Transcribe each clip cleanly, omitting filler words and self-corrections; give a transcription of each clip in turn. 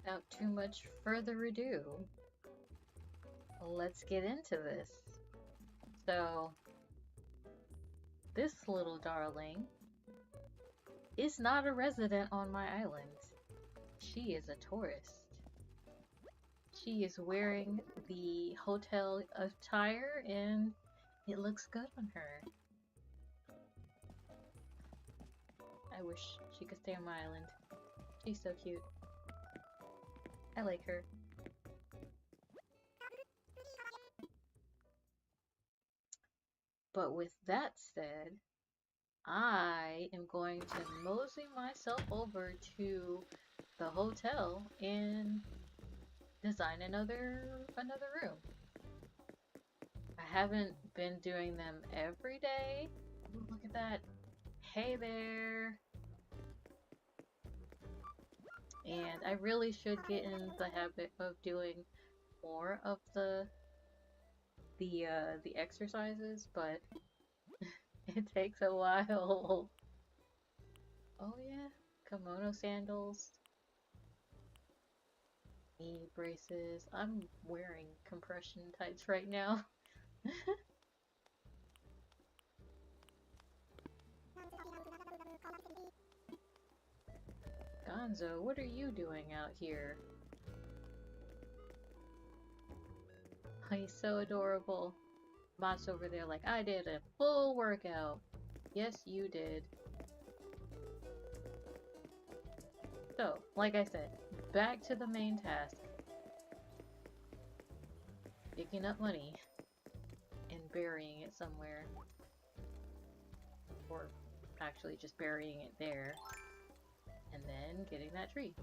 Without too much further ado, let's get into this. So, this little darling is not a resident on my island. She is a tourist. She is wearing the hotel attire and it looks good on her. I wish she could stay on my island. She's so cute. I like her. But with that said, I am going to mosey myself over to the hotel and design another room. I haven't been doing them every day. Ooh, look at that. Hey there. And I really should get in the habit of doing more of the exercises, but it takes a while. Oh yeah, kimono sandals, knee braces. I'm wearing compression tights right now. Gonzo, what are you doing out here? Oh, he's so adorable. Mott's over there like, I did a full workout. Yes, you did. So, like I said, back to the main task. Picking up money and burying it somewhere. Or actually just burying it there. And then getting that tree.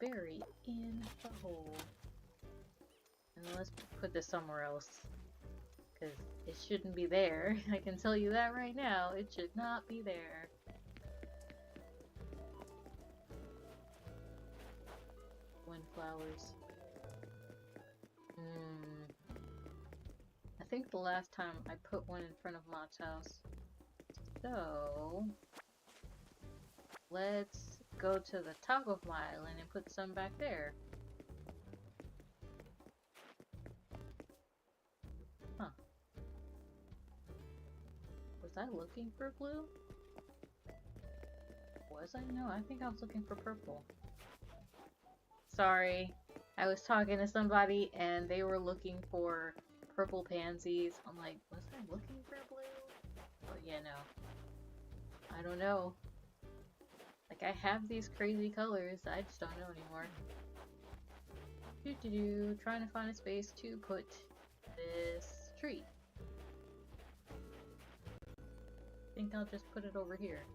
Bury in the hole. And let's put this somewhere else. Because it shouldn't be there. I can tell you that right now. It should not be there. Windflowers. I think the last time I put one in front of Mott's house. So, let's go to the top of my island and put some back there. Huh. Was I looking for blue? Was I? No, I think I was looking for purple. Sorry. I was talking to somebody and they were looking for purple pansies. I'm like, was I looking for blue? But yeah, no. I don't know. Like, I have these crazy colors, I just don't know anymore. Trying to find a space to put this tree. I think I'll just put it over here.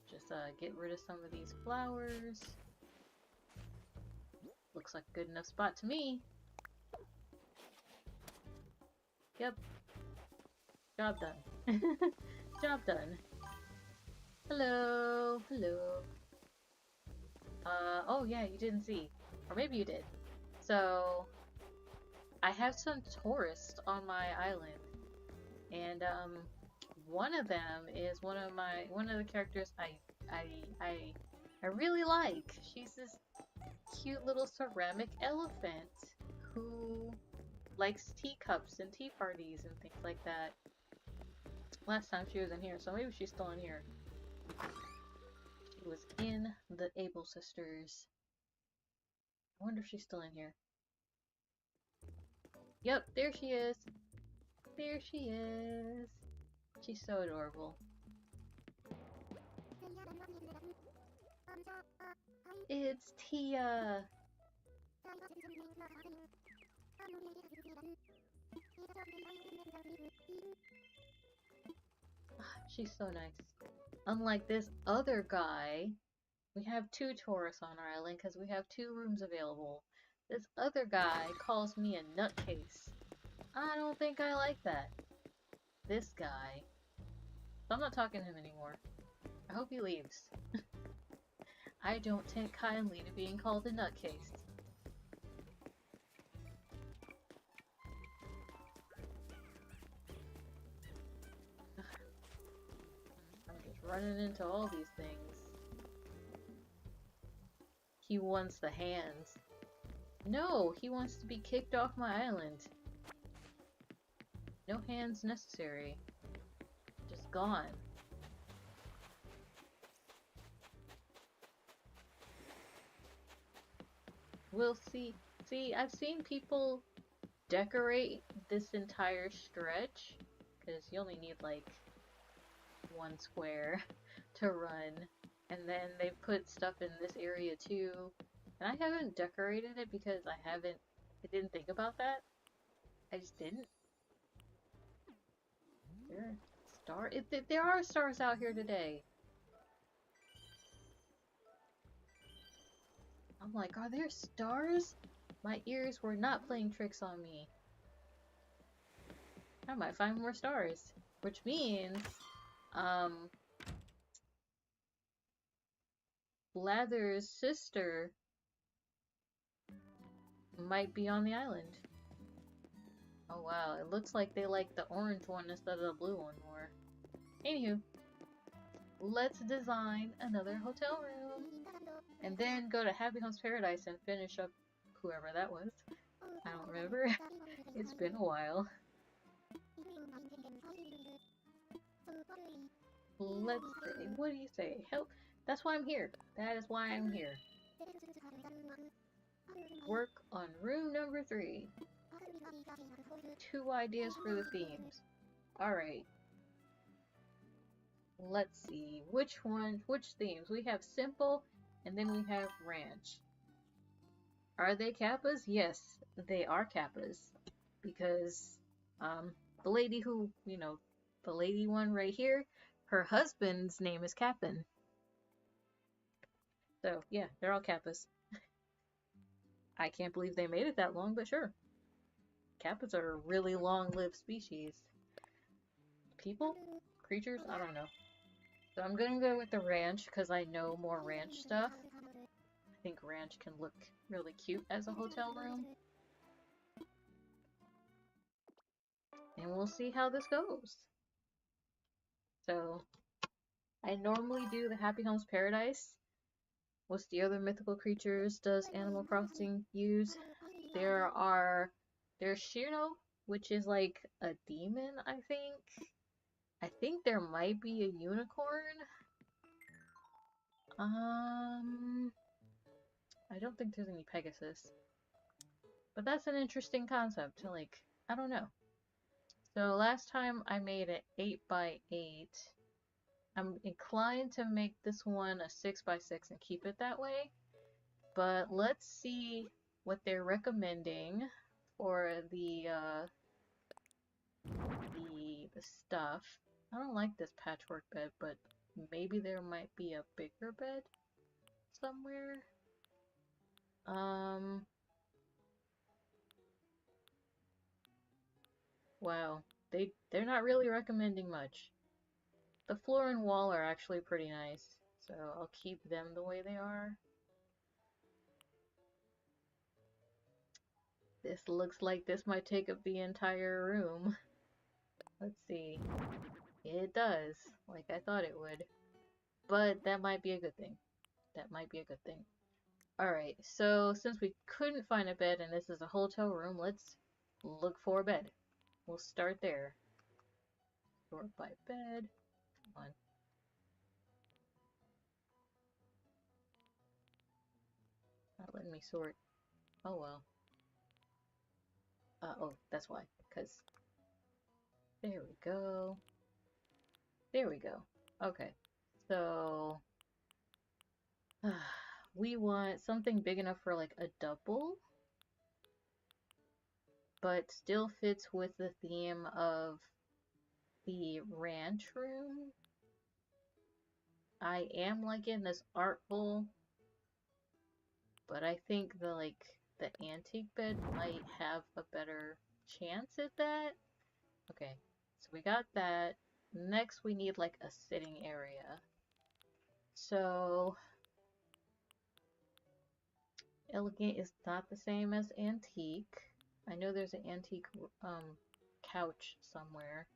Just get rid of some of these flowers. Looks like a good enough spot to me. Yep. Job done. Job done. Hello. Hello. Oh yeah, you didn't see. Or maybe you did. So, I have some tourists on my island. And, one of them is one of the characters I really like. She's this cute little ceramic elephant who likes teacups and tea parties and things like that. Last time she was in here, so maybe she's still in here. She was in the Able Sisters. I wonder if she's still in here. Yep, there she is. There she is. She's so adorable. It's Tia! She's so nice. Unlike this other guy, we have two tourists on our island because we have 2 rooms available. This other guy calls me a nutcase. I don't think I like that. This guy. So I'm not talking to him anymore. I hope he leaves. I don't take kindly to being called a nutcase. running into all these things. He wants the hands. No, he wants to be kicked off my island. No hands necessary. Just gone. We'll see. See, I've seen people decorate this entire stretch, because you only need like one square to run, and then they put stuff in this area too, and I haven't decorated it because I didn't think about that. I just didn't. There are stars out here today. I'm like, are there stars? My ears were not playing tricks on me. I might find more stars, which means, Blather's sister might be on the island. Oh wow, it looks like they like the orange one instead of the blue one more. Anywho, let's design another hotel room. And then go to Happy Home's Paradise and finish up whoever that was. I don't remember. It's been a while. Let's see. What do you say? Help. That's why I'm here. That is why I'm here. Work on room number 3. 2 ideas for the themes. Alright. Let's see. Which themes? We have simple, and then we have ranch. Are they Kappas? Yes, they are Kappas. Because, the lady who, the lady one right here, her husband's name is Captain. So, yeah, they're all Kappas. I can't believe they made it that long, but sure. Kappas are a really long-lived species. People? Creatures? I don't know. So I'm gonna go with the ranch, because I know more ranch stuff. I think ranch can look really cute as a hotel room. And we'll see how this goes. So, I normally do the Happy Home's Paradise. What's the other mythical creatures does Animal Crossing use? There's Shiro, which is like a demon, I think. I think there might be a unicorn. I don't think there's any Pegasus. But that's an interesting concept. Like, I don't know. So last time I made it 8x8. I'm inclined to make this one a 6x6 and keep it that way. But let's see what they're recommending for the stuff. I don't like this patchwork bed, but maybe there might be a bigger bed somewhere. Wow, they're not really recommending much. The floor and wall are actually pretty nice, so I'll keep them the way they are. This looks like this might take up the entire room. Let's see. It does, like I thought it would. But that might be a good thing. That might be a good thing. Alright, so since we couldn't find a bed and this is a hotel room, let's look for a bed. We'll start there. Sort by bed. Come on. Not letting me sort. Oh well. Oh, that's why. Because. There we go. There we go. Okay. So. We want something big enough for like a double. But still fits with the theme of the ranch room. I am liking this artful, but I think the antique bed might have a better chance at that. Okay, so we got that. Next we need like a sitting area. So elegant is not the same as antique. I know there's an antique couch somewhere.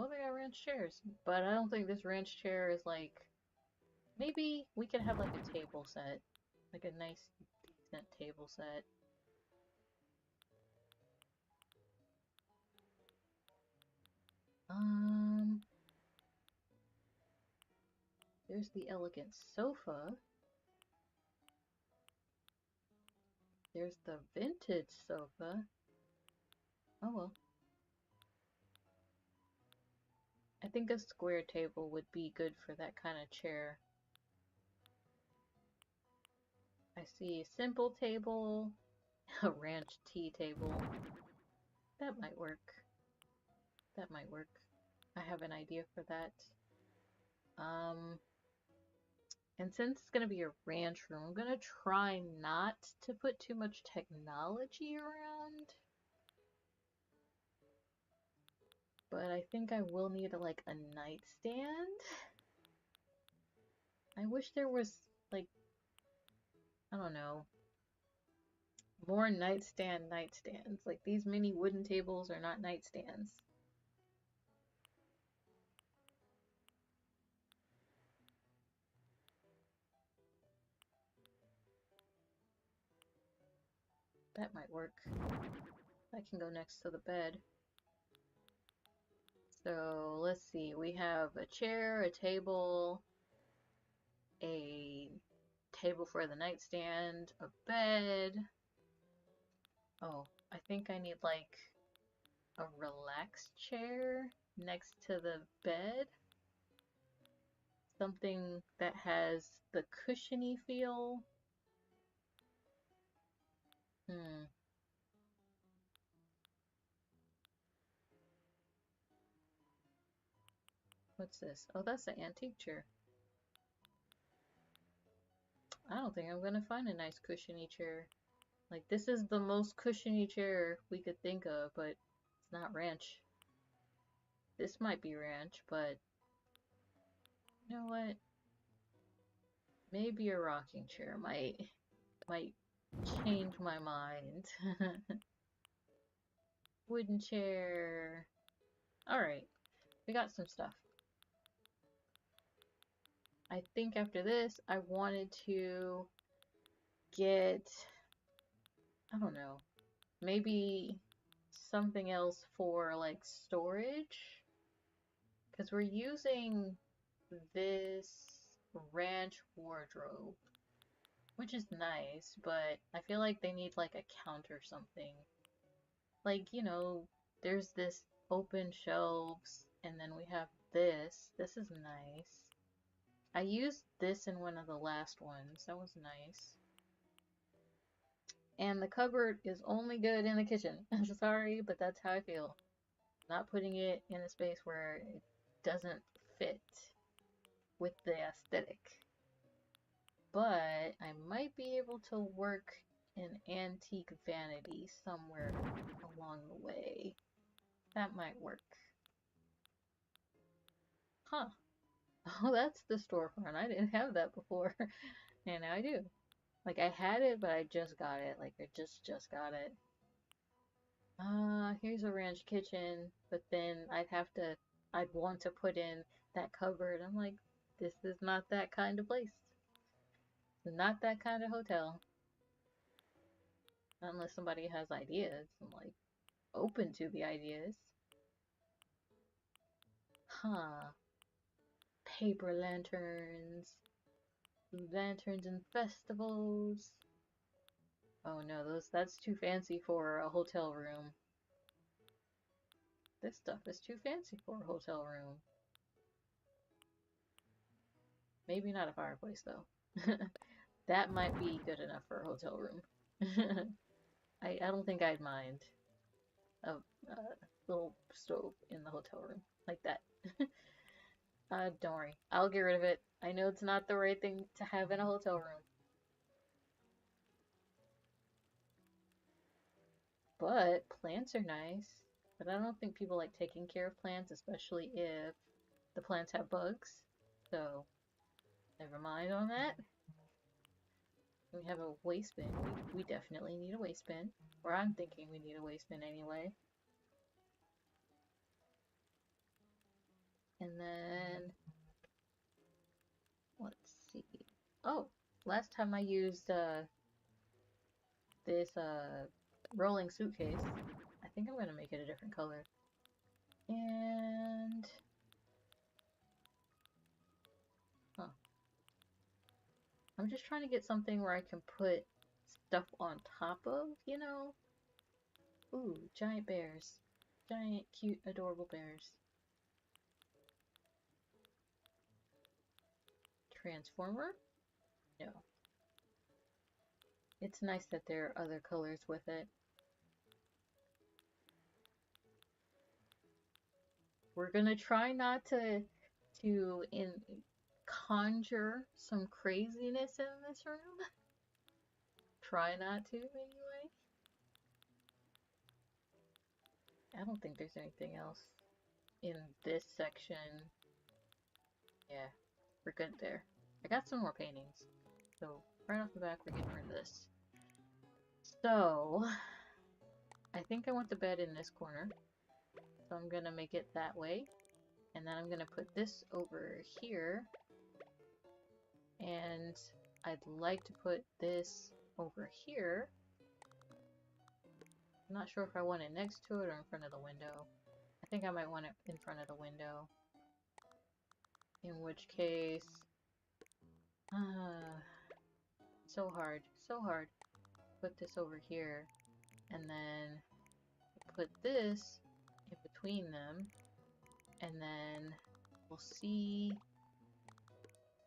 Oh, they got ranch chairs. But I don't think this ranch chair is like... Maybe we could have like a table set. Like a nice, decent table set. There's the elegant sofa. There's the vintage sofa. Oh well. I think a square table would be good for that kind of chair. I see a simple table, a ranch tea table. That might work. That might work. I have an idea for that. And since it's gonna be a ranch room, I'm gonna try not to put too much technology around. But I think I will need like a nightstand. I wish there was like, I don't know, more nightstands. Like these mini wooden tables are not nightstands. That might work. That can go next to the bed. So let's see, we have a chair, a table for the nightstand, a bed. Oh, I think I need like a relaxed chair next to the bed. Something that has the cushiony feel. What's this? Oh, that's the antique chair. I don't think I'm gonna find a nice cushiony chair. Like, this is the most cushiony chair we could think of, but it's not ranch. This might be ranch, but you know what? Maybe a rocking chair might change my mind. Wooden chair. Alright, we got some stuff. I think after this, I wanted to get, I don't know, maybe something else for like storage. Because we're using this ranch wardrobe, which is nice, but I feel like they need like a counter or something. Like, you know, there's this open shelves, and then we have this. This is nice. I used this in one of the last ones. That was nice. And the cupboard is only good in the kitchen. I'm sorry, but that's how I feel. Not putting it in a space where it doesn't fit with the aesthetic. But I might be able to work an antique vanity somewhere along the way. That might work. Huh. Oh, that's the storefront. I didn't have that before. And now I do. Like, I had it, but I just got it. Like, I just got it. Here's a ranch kitchen, but then I'd want to put in that cupboard. I'm like, this is not that kind of place. Not that kind of hotel. Unless somebody has ideas. I'm like, open to the ideas. Huh. Paper lanterns. Lanterns and festivals. Oh no, that's too fancy for a hotel room. This stuff is too fancy for a hotel room. Maybe not a fireplace though. That might be good enough for a hotel room. I don't think I'd mind a little stove in the hotel room like that. Don't worry, I'll get rid of it. I know it's not the right thing to have in a hotel room. But plants are nice. But I don't think people like taking care of plants, especially if the plants have bugs. So, never mind on that. We have a waste bin. We definitely need a waste bin. Or I'm thinking we need a waste bin anyway. Last time I used this rolling suitcase, I think I'm gonna make it a different color. And I'm just trying to get something where I can put stuff on top of, you know? Ooh, giant bears. Giant, cute, adorable bears. Transformer? No. It's nice that there are other colors with it. We're gonna try not to conjure some craziness in this room. Try not to, anyway. I don't think there's anything else in this section. Yeah, we're good there. I got some more paintings. So, right off the back, we're getting rid of this. So, I think I want the bed in this corner. So I'm gonna make it that way. And then I'm gonna put this over here. And I'd like to put this over here. I'm not sure if I want it next to it or in front of the window. I think I might want it in front of the window. In which case... so hard. So hard. Put this over here. And then put this in between them. And then we'll see...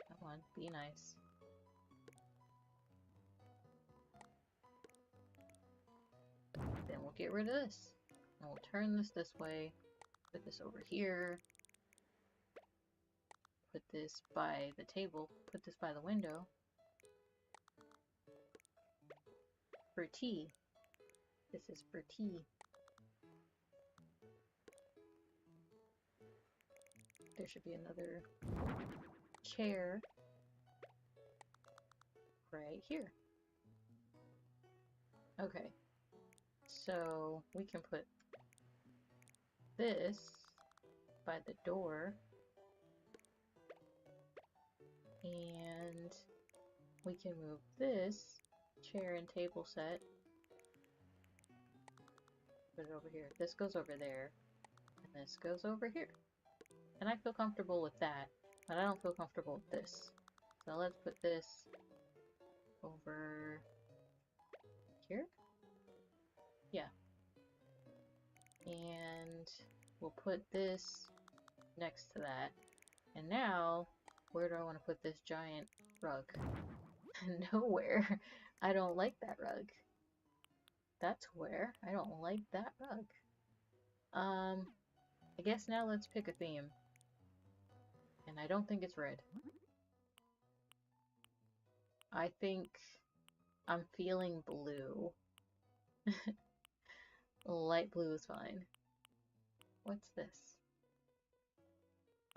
Come on, be nice. Then we'll get rid of this. And we'll turn this way. Put this over here. Put this by the table. Put this by the window. For tea. This is for tea. There should be another chair right here. Okay. So we can put this by the door. And we can move this chair and table set. Put it over here. This goes over there. And this goes over here. And I feel comfortable with that. But I don't feel comfortable with this. So let's put this over here. Yeah. And we'll put this next to that. And now, where do I want to put this giant rug? Nowhere. I don't like that rug. That's where. I don't like that rug. I guess now let's pick a theme. And I don't think it's red. I think I'm feeling blue. Light blue is fine. What's this?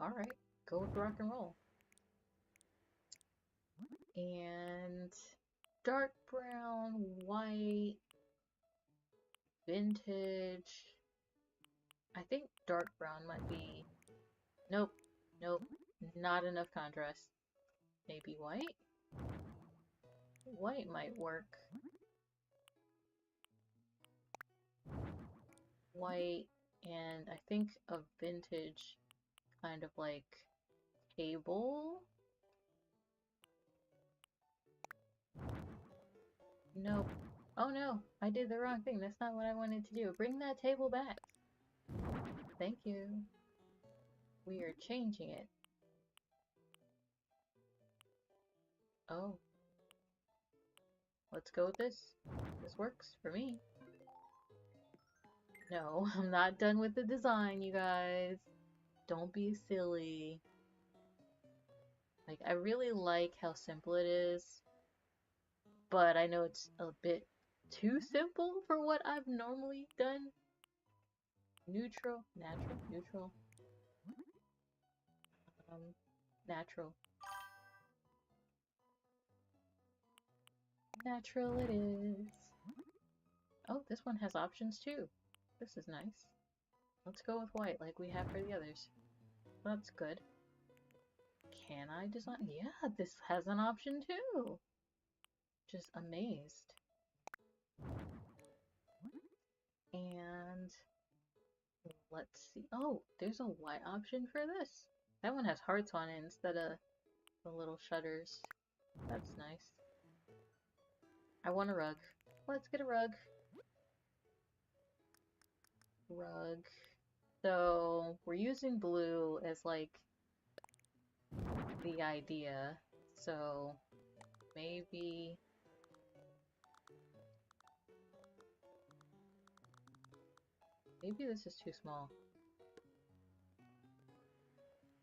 Alright, go with rock and roll. And dark brown, white, vintage. I think dark brown might be... Nope, nope, not enough contrast. Maybe white? White might work. White, and I think a vintage kind of like table? Nope. Oh no, I did the wrong thing. That's not what I wanted to do. Bring that table back. Thank you. We are changing it. Oh. Let's go with this. This works for me. No, I'm not done with the design, you guys. Don't be silly. Like, I really like how simple it is. But I know it's a bit too simple for what I've normally done. Neutral, natural, neutral. Natural. Natural it is. Oh, this one has options too. This is nice. Let's go with white like we have for the others. That's good. Can I design? Yeah, this has an option too. Just amazed. And let's see. Oh, there's a white option for this. That one has hearts on it instead of the little shutters. That's nice. I want a rug. Let's get a rug. Rug. So we're using blue as like the idea. So maybe this is too small.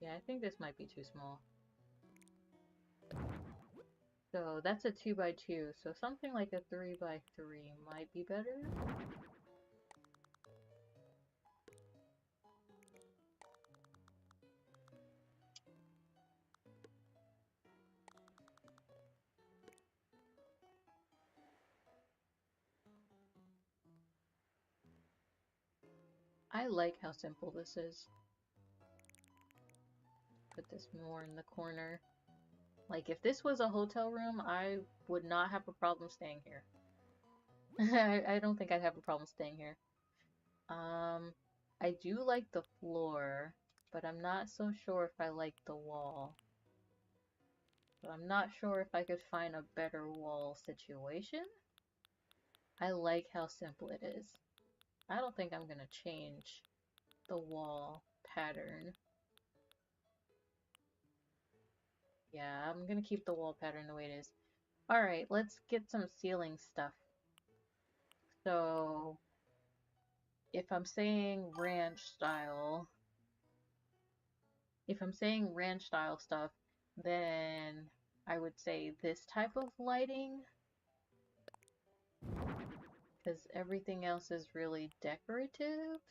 Yeah, I think this might be too small. So that's a 2x2, so something like a 3x3 might be better. I like how simple this is. Put this more in the corner. Like, if this was a hotel room, I would not have a problem staying here. I don't think I'd have a problem staying here. I do like the floor, but I'm not so sure if I like the wall. But I'm not sure if I could find a better wall situation. I like how simple it is. I don't think I'm gonna change the wall pattern. Yeah, I'm gonna keep the wall pattern the way it is. Alright, let's get some ceiling stuff. So, if I'm saying ranch style stuff, then I would say this type of lighting, because everything else is really decorative.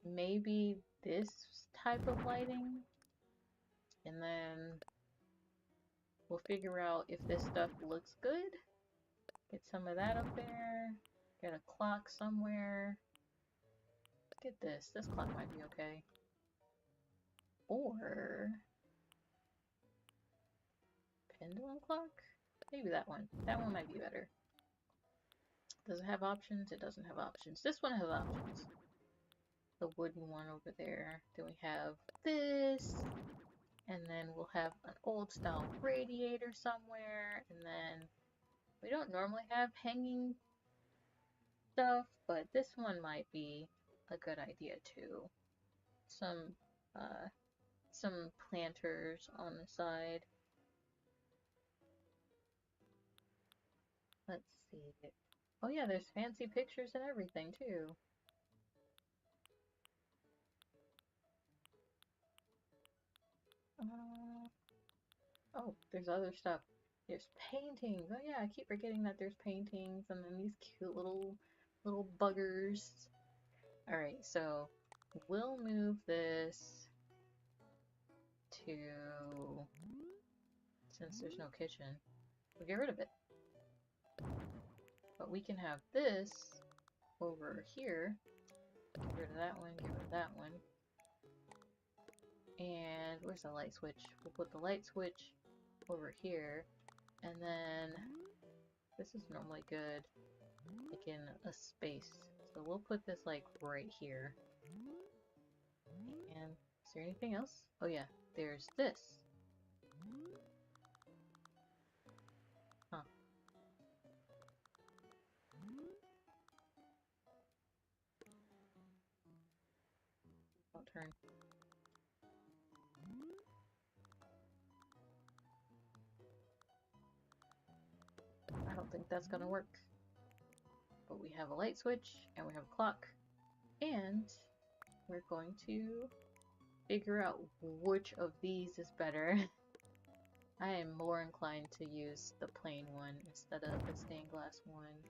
Maybe this type of lighting, and then we'll figure out if this stuff looks good. Get some of that up there. Get a clock somewhere. Let's get this. This clock might be okay. Or pendulum clock? Maybe that one. That one might be better. Does it have options? It doesn't have options. This one has options. The wooden one over there. Then we have this. And then we'll have an old style radiator somewhere. And then we don't normally have hanging stuff, but this one might be a good idea too. Some planters on the side. Let's see. Oh yeah, there's fancy pictures and everything too. Oh, there's other stuff. There's paintings. Oh yeah, I keep forgetting that there's paintings and then these cute little buggers. Alright, so we'll move this to, since there's no kitchen, we'll get rid of it. But we can have this over here. Get rid of that one, get rid of that one. And where's the light switch? We'll put the light switch over here. And then this is normally good, like in a space. So we'll put this like right here. And is there anything else? Oh yeah, there's this. Huh. Don't turn. I don't think that's gonna work. But we have a light switch, and we have a clock, and we're going to figure out which of these is better. I am more inclined to use the plain one instead of the stained glass one.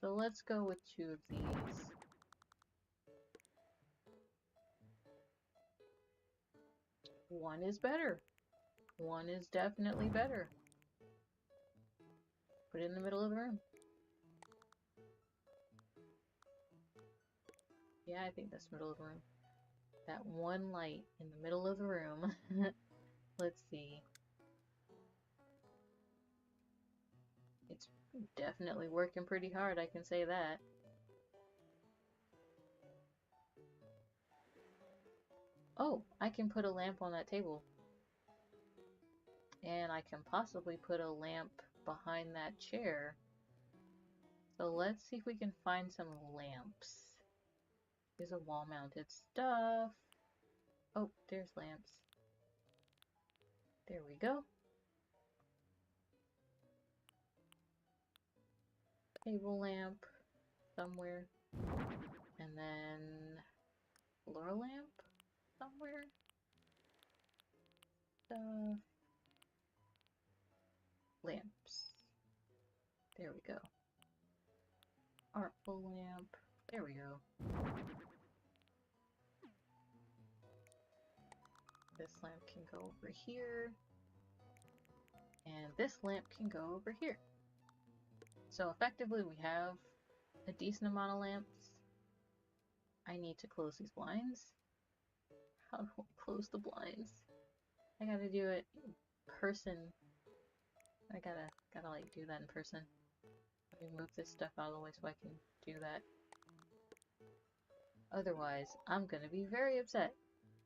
So let's go with 2 of these. One is better. One is definitely better. Put it in the middle of the room. Yeah, I think that's middle of the room. That one light in the middle of the room. Let's see. It's definitely working pretty hard, I can say that. Oh, I can put a lamp on that table. And I can possibly put a lamp behind that chair. So let's see if we can find some lamps. There's a wall-mounted stuff. Oh, there's lamps. There we go. Table lamp somewhere. And then floor lamp somewhere. Stuff. Lamps. There we go. Artful lamp. There we go. This lamp can go over here. And this lamp can go over here. So effectively we have a decent amount of lamps. I need to close these blinds. How do I close the blinds? I gotta do it in person. I gotta like do that in person. Let me move this stuff out of the way so I can do that. Otherwise, I'm gonna be very upset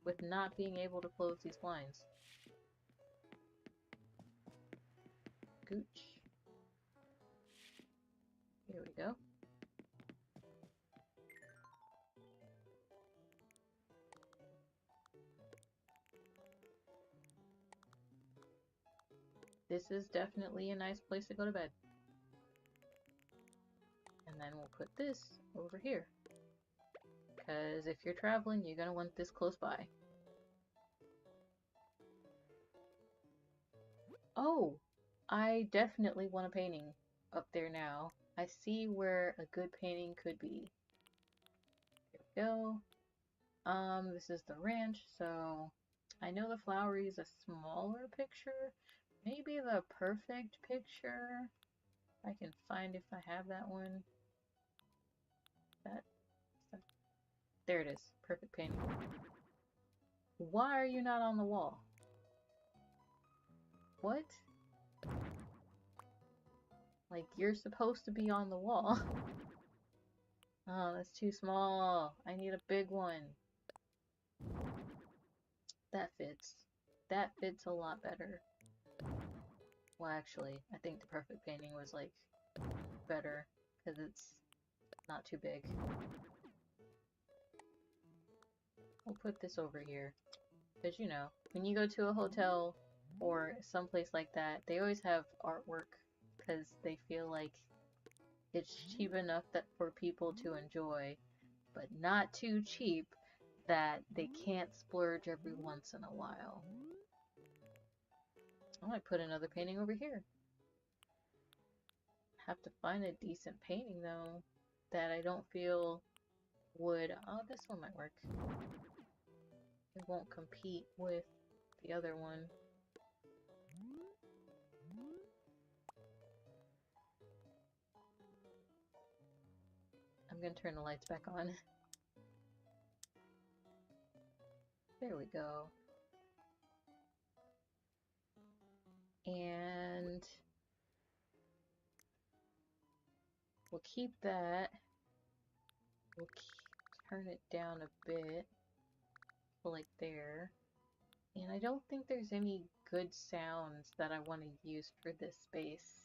with not being able to close these blinds. Gooch. Here we go. This is definitely a nice place to go to bed. And then we'll put this over here. Because if you're traveling, you're gonna want this close by. Oh! I definitely want a painting up there now. I see where a good painting could be. There we go. This is the ranch, so I know the flowery is a smaller picture. Maybe the perfect picture. I can find if I have that one. That. There it is. Perfect painting. Why are you not on the wall? What? Like, you're supposed to be on the wall. Oh, that's too small. I need a big one. That fits. That fits a lot better. Well, actually, I think the perfect painting was, like, better. Because it's not too big. We'll put this over here. Because, you know, when you go to a hotel or someplace like that, they always have artwork. Because they feel like it's cheap enough that for people to enjoy, but not too cheap that they can't splurge every once in a while. I might put another painting over here. Have to find a decent painting though that I don't feel would... Oh, this one might work. It won't compete with the other one. I'm gonna turn the lights back on. There we go. And we'll keep that. We'll turn it down a bit. Like there. And I don't think there's any good sounds that I want to use for this space.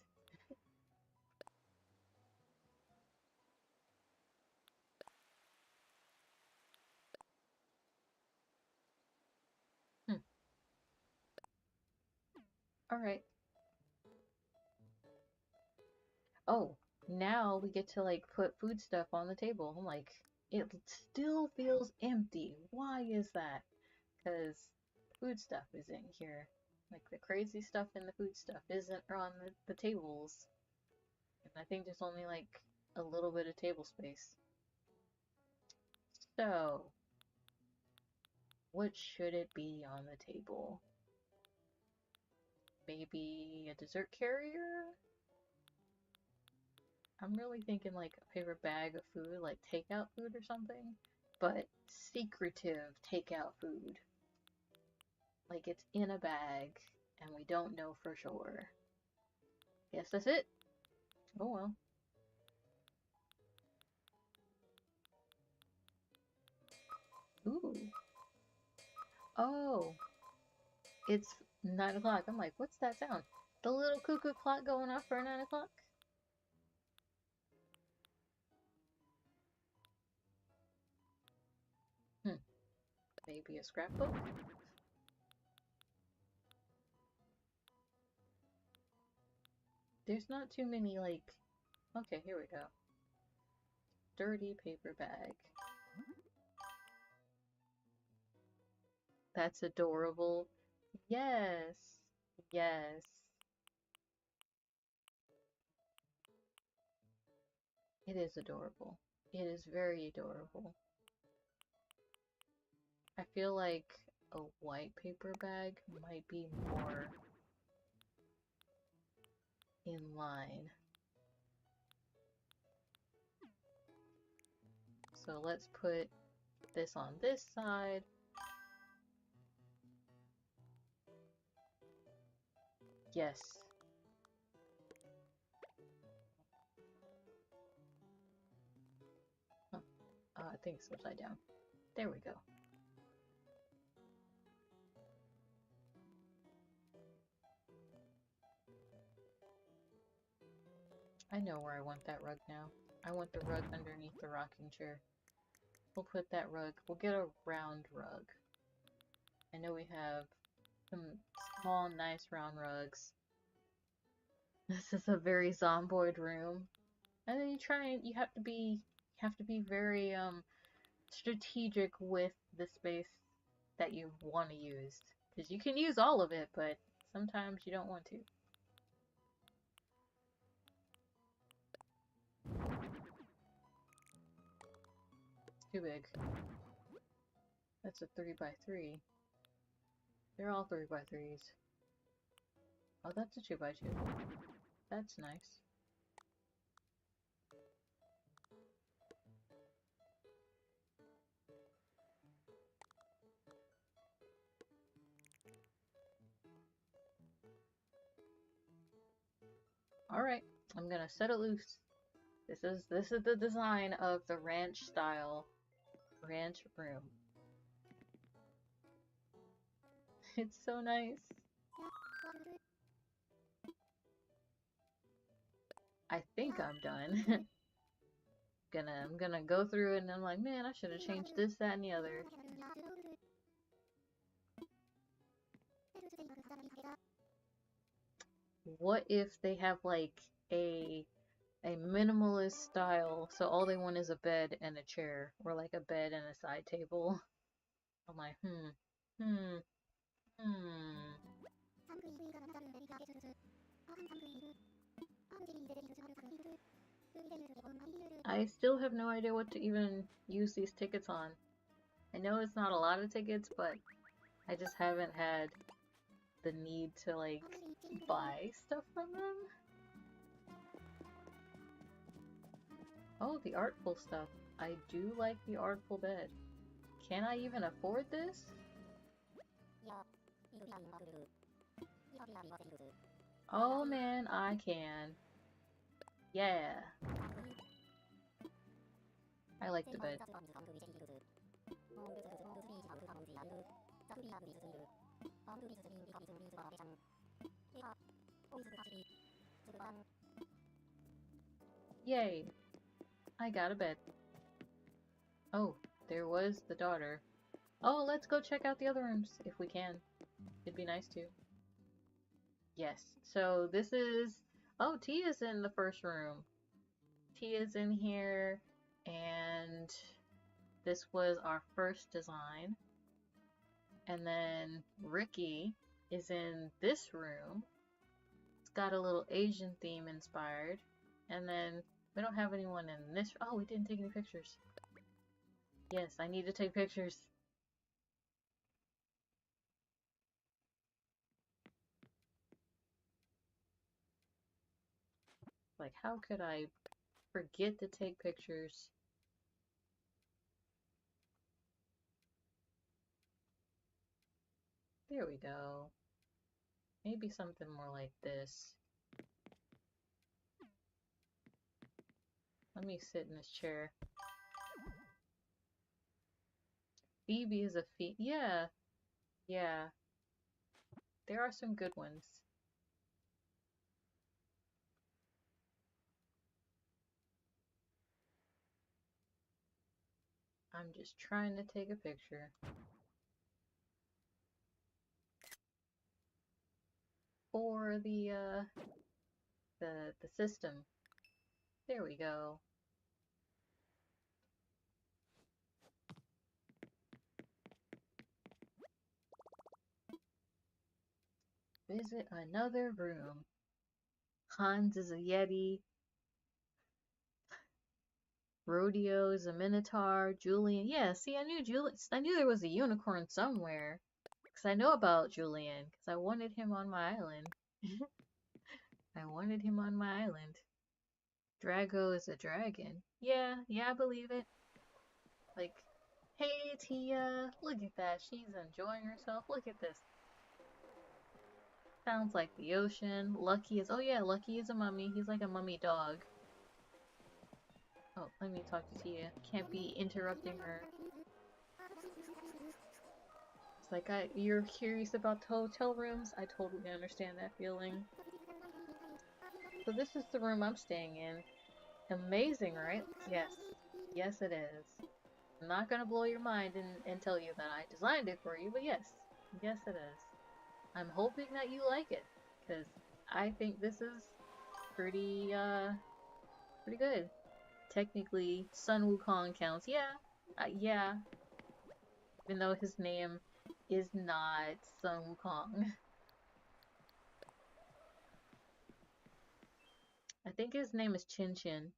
Alright. Oh, now we get to like put food stuff on the table. I'm like, it still feels empty. Why is that? Because food stuff is in here. Like the crazy stuff in the food stuff isn't on the tables. And I think there's only like a little bit of table space. So, what should it be on the table? Maybe a dessert carrier? I'm really thinking like a paper bag of food, like takeout food or something. but secretive takeout food. Like it's in a bag and we don't know for sure. Guess that's it. Oh well. Ooh. Oh, it's 9 o'clock. I'm like, what's that sound? The little cuckoo clock going off for 9 o'clock? Maybe a scrapbook? There's not too many, like... Okay, here we go. Dirty paper bag. That's adorable. Yes. Yes. It is adorable. It is very adorable. I feel like a white paper bag might be more in line. So let's put this on this side. Yes. Huh. I think it's upside down. There we go. I know where I want that rug now. I want the rug underneath the rocking chair. We'll put that rug. We'll get a round rug. I know we have some small, nice round rugs. This is a very zomboid room. And then you have to be very strategic with the space that you want to use. Because you can use all of it, but sometimes you don't want to. It's too big. That's a 3x3. They're all 3x3s. Oh, that's a 2x2. That's nice. Alright, I'm gonna set it loose. This is the design of the ranch style ranch room. It's so nice. I think I'm done. I'm gonna go through it and I'm like, man, I should have changed this, that, and the other. What if they have like a minimalist style, so all they want is a bed and a chair, or like a bed and a side table? I'm like, hmm. I still have no idea what to even use these tickets on. I know it's not a lot of tickets, but I just haven't had the need to like buy stuff from them. Oh, the artful stuff. I do like the artful bed. Can I even afford this? Oh man, I can. Yeah. I like the bed. Yay. I got a bed. Oh, there was the daughter. Oh, let's go check out the other rooms if we can. It'd be nice to. Yes. So this is... Oh, Tia's in the first room. Tia's in here, and this was our first design. And then Ricky is in this room. It's got a little Asian theme inspired. And then we don't have anyone in this... Oh, we didn't take any pictures. Yes, I need to take pictures. Like, how could I forget to take pictures? There we go. Maybe something more like this. Let me sit in this chair. Phoebe is a yeah. Yeah. There are some good ones. I'm just trying to take a picture. For the system. There we go. Visit another room. Hans is a Yeti. Rodeo is a Minotaur. Julian. Yeah, see, I knew there was a unicorn somewhere. Because I know about Julian. Because I wanted him on my island. I wanted him on my island. Drago is a dragon. Yeah, I believe it. Like, hey Tia, look at that. She's enjoying herself. Look at this. Sounds like the ocean. Lucky is, oh yeah, Lucky is a mummy. He's like a mummy dog. Oh, let me talk to Tia. Can't be interrupting her. It's like, you're curious about the hotel rooms? I totally understand that feeling. So this is the room I'm staying in. Amazing, right? Yes. Yes, it is. I'm not gonna blow your mind and tell you that I designed it for you, but yes. Yes, it is. I'm hoping that you like it, because I think this is pretty good. Technically, Sun Wukong counts. Yeah. Yeah. Even though his name is not Sun Wukong. I think his name is Chin Chin.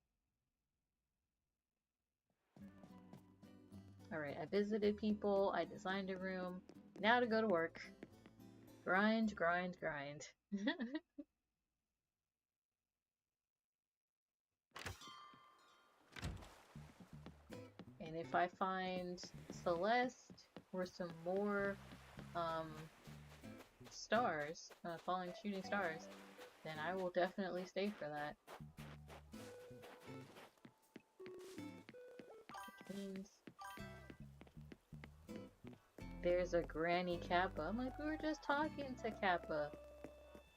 Alright, I visited people, I designed a room. Now to go to work. Grind, grind, grind. And if I find Celeste or some more stars, falling shooting stars, then I will definitely stay for that. There's a Granny Kappa. I'm like, we were just talking to Kappa.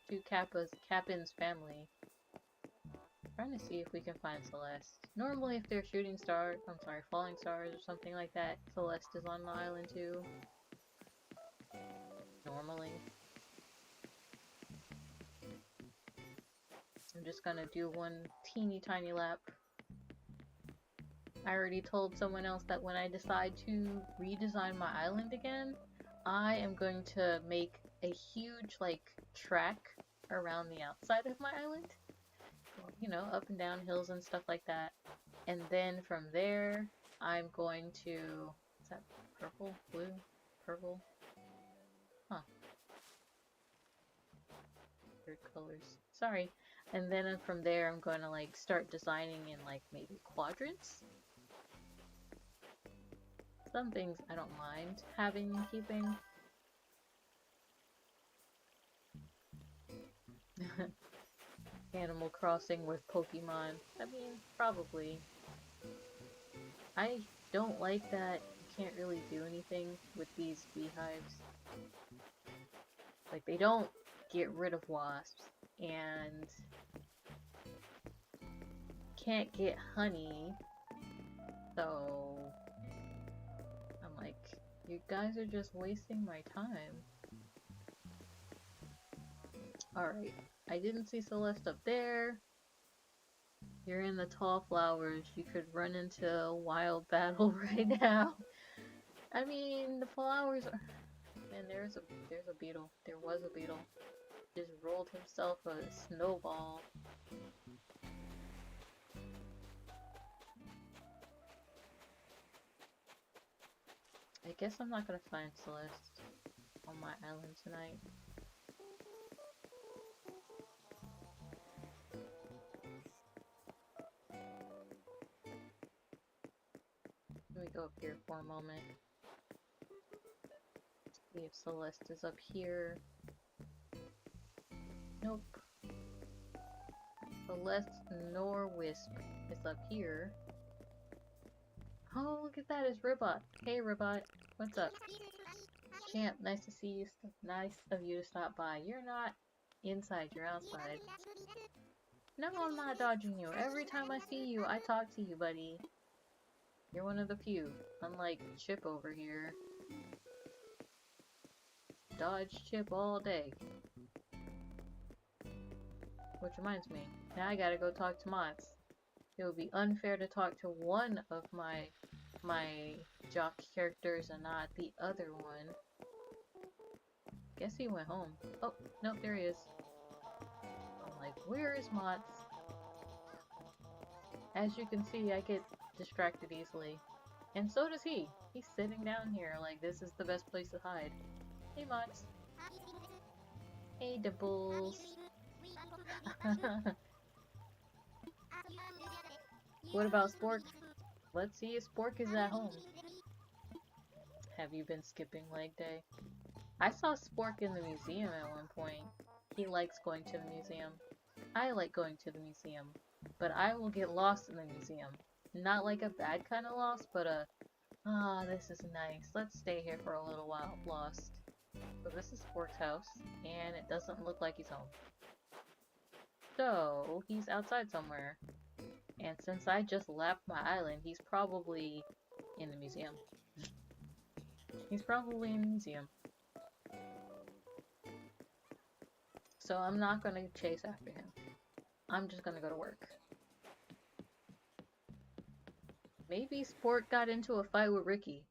To Kappan's family. Trying to see if we can find Celeste. Normally if they're falling stars or something like that, Celeste is on the island too. Normally. I'm just gonna do one teeny tiny lap. I already told someone else that when I decide to redesign my island again, I am going to make a huge, like, track around the outside of my island. You know, up and down hills and stuff like that. And then from there, I'm going to... Is that purple? Blue? Purple? Huh. Weird colors. Sorry. And then from there, I'm going to, like, start designing in, like, maybe quadrants? Some things I don't mind having and keeping. Animal Crossing with Pokemon. I mean, probably. I don't like that you can't really do anything with these beehives. Like, they don't get rid of wasps, and can't get honey, so I'm like, you guys are just wasting my time. Alright, I didn't see Celeste up there. You're in the tall flowers. You could run into a wild battle right now. I mean, the flowers are... Man, there's a beetle. There was a beetle. Just rolled himself a snowball. I guess I'm not gonna find Celeste on my island tonight. Let me go up here for a moment. See if Celeste is up here. Nope. Celeste nor Wisp is up here. Oh, look at that, it's Ribbot. Hey, Ribbot. What's up? Champ, nice to see you. Nice of you to stop by. You're not inside, you're outside. No, I'm not dodging you. Every time I see you, I talk to you, buddy. You're one of the few. Unlike Chip over here. Dodge Chip all day. Which reminds me, now I gotta go talk to Mots. It would be unfair to talk to one of my jock characters and not the other one. Guess he went home. Oh, nope, there he is. I'm like, where is Mots? As you can see, I get distracted easily. And so does he. He's sitting down here like this is the best place to hide. Hey, Mots. Hey, Dibbles. What about Spork? Let's see if Spork is at home. Have you been skipping leg day? I saw Spork in the museum at one point. He likes going to the museum. I like going to the museum. But I will get lost in the museum. Not like a bad kind of lost, but a, ah, this is nice. Let's stay here for a little while lost. So this is Spork's house, and it doesn't look like he's home. So, he's outside somewhere. And since I just left my island, he's probably in the museum. He's probably in the museum. So I'm not gonna chase after him. I'm just gonna go to work. Maybe Sport got into a fight with Ricky.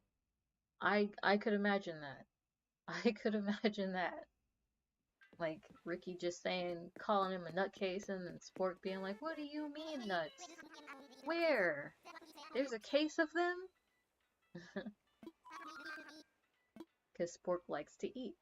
I could imagine that. I could imagine that. Like, Ricky just calling him a nutcase, and then Sport being like, what do you mean nuts? Where? There's a case of them? Because Spork likes to eat.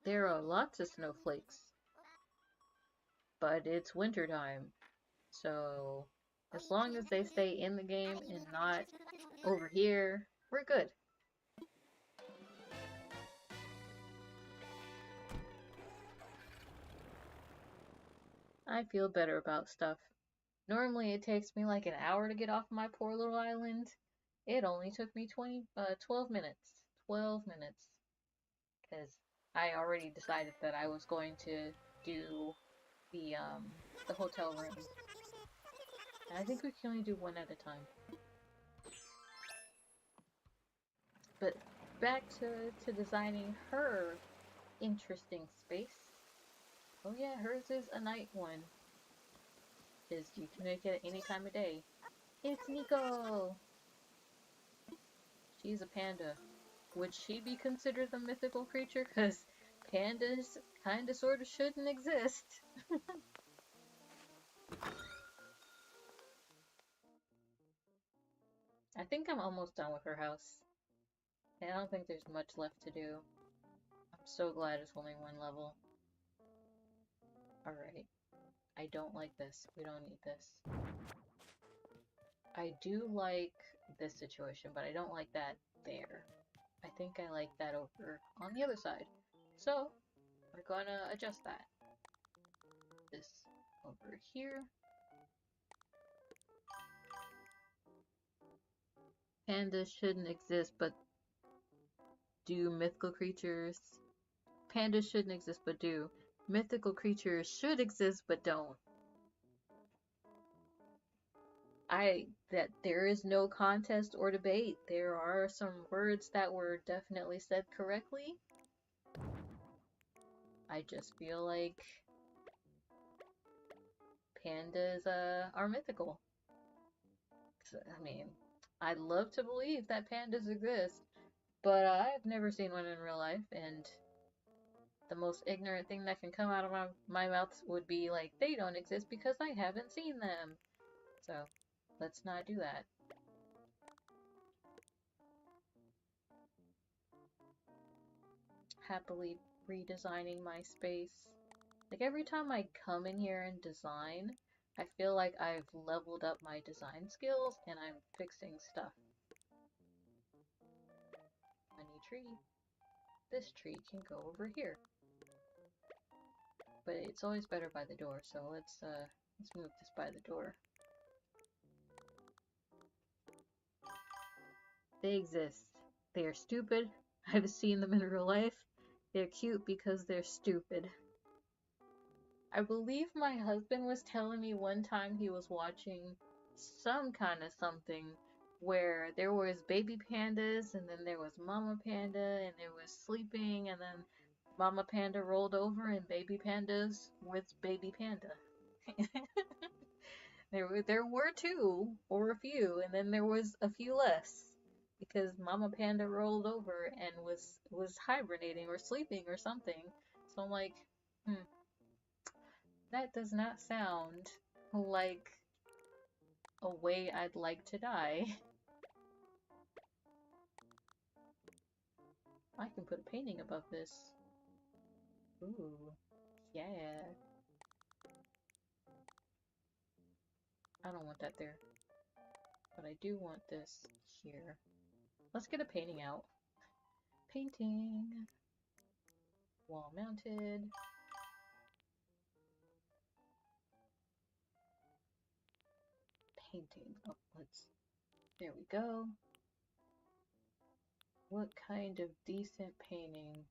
There are lots of snowflakes. But it's winter time. So, as long as they stay in the game and not over here, we're good. I feel better about stuff. Normally it takes me like an hour to get off my poor little island. It only took me 12 minutes. 12 minutes. Because I already decided that I was going to do the hotel room. And I think we can only do one at a time. But back to designing her interesting space. Oh yeah, hers is a night one. Because you can make it at any time of day. It's Nico! She's a panda. Would she be considered a mythical creature? Because pandas kinda sorta shouldn't exist. I think I'm almost done with her house. And I don't think there's much left to do. I'm so glad it's only one level. Alright. I don't like this. We don't need this. I do like this situation, but I don't like that there. I think I like that over on the other side. So, we're gonna adjust that. This over here. Pandas shouldn't exist, but do mythical creatures. Pandas shouldn't exist, but do. Mythical creatures should exist, but don't. That there is no contest or debate. There are some words that were definitely said correctly. I just feel like pandas are mythical. I mean, I'd love to believe that pandas exist, but I've never seen one in real life, and the most ignorant thing that can come out of my mouth would be like, they don't exist because I haven't seen them. So, let's not do that. happily redesigning my space. Like every time I come in here and design, I feel like I've leveled up my design skills and I'm fixing stuff. Money tree. This tree can go over here. But it's always better by the door, so let's move this by the door. They exist. They are stupid. I've seen them in real life. They're cute because they're stupid. I believe my husband was telling me one time he was watching some kind of something where there was baby pandas and then there was mama panda and there was sleeping and then mama panda rolled over and baby pandas with baby panda. There were two or a few and then there was a few less because mama panda rolled over and was hibernating or sleeping or something. So I'm like, that does not sound like a way I'd like to die. I can put a painting above this. Ooh, yeah. I don't want that there. But I do want this here. Let's get a painting out. Painting. Wall mounted. Painting. Oh, there we go. What kind of decent painting?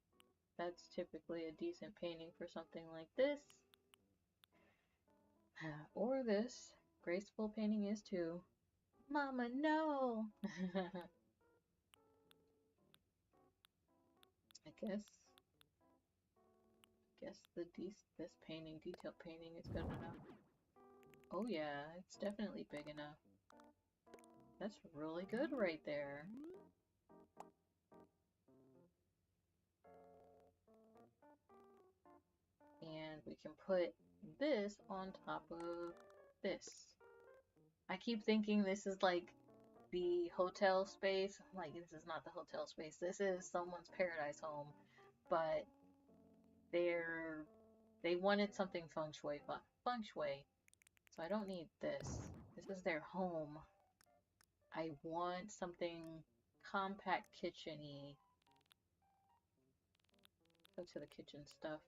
That's typically a decent painting for something like this. Or this. Graceful painting is too. Mama, no! I guess this painting, detail painting is good enough. Oh yeah, it's definitely big enough. That's really good right there. And we can put this on top of this. I keep thinking this is like the hotel space. Like, this is not the hotel space. This is someone's paradise home. But they wanted something feng shui. So I don't need this. This is their home. I want something compact kitchen-y. Go to the kitchen stuff.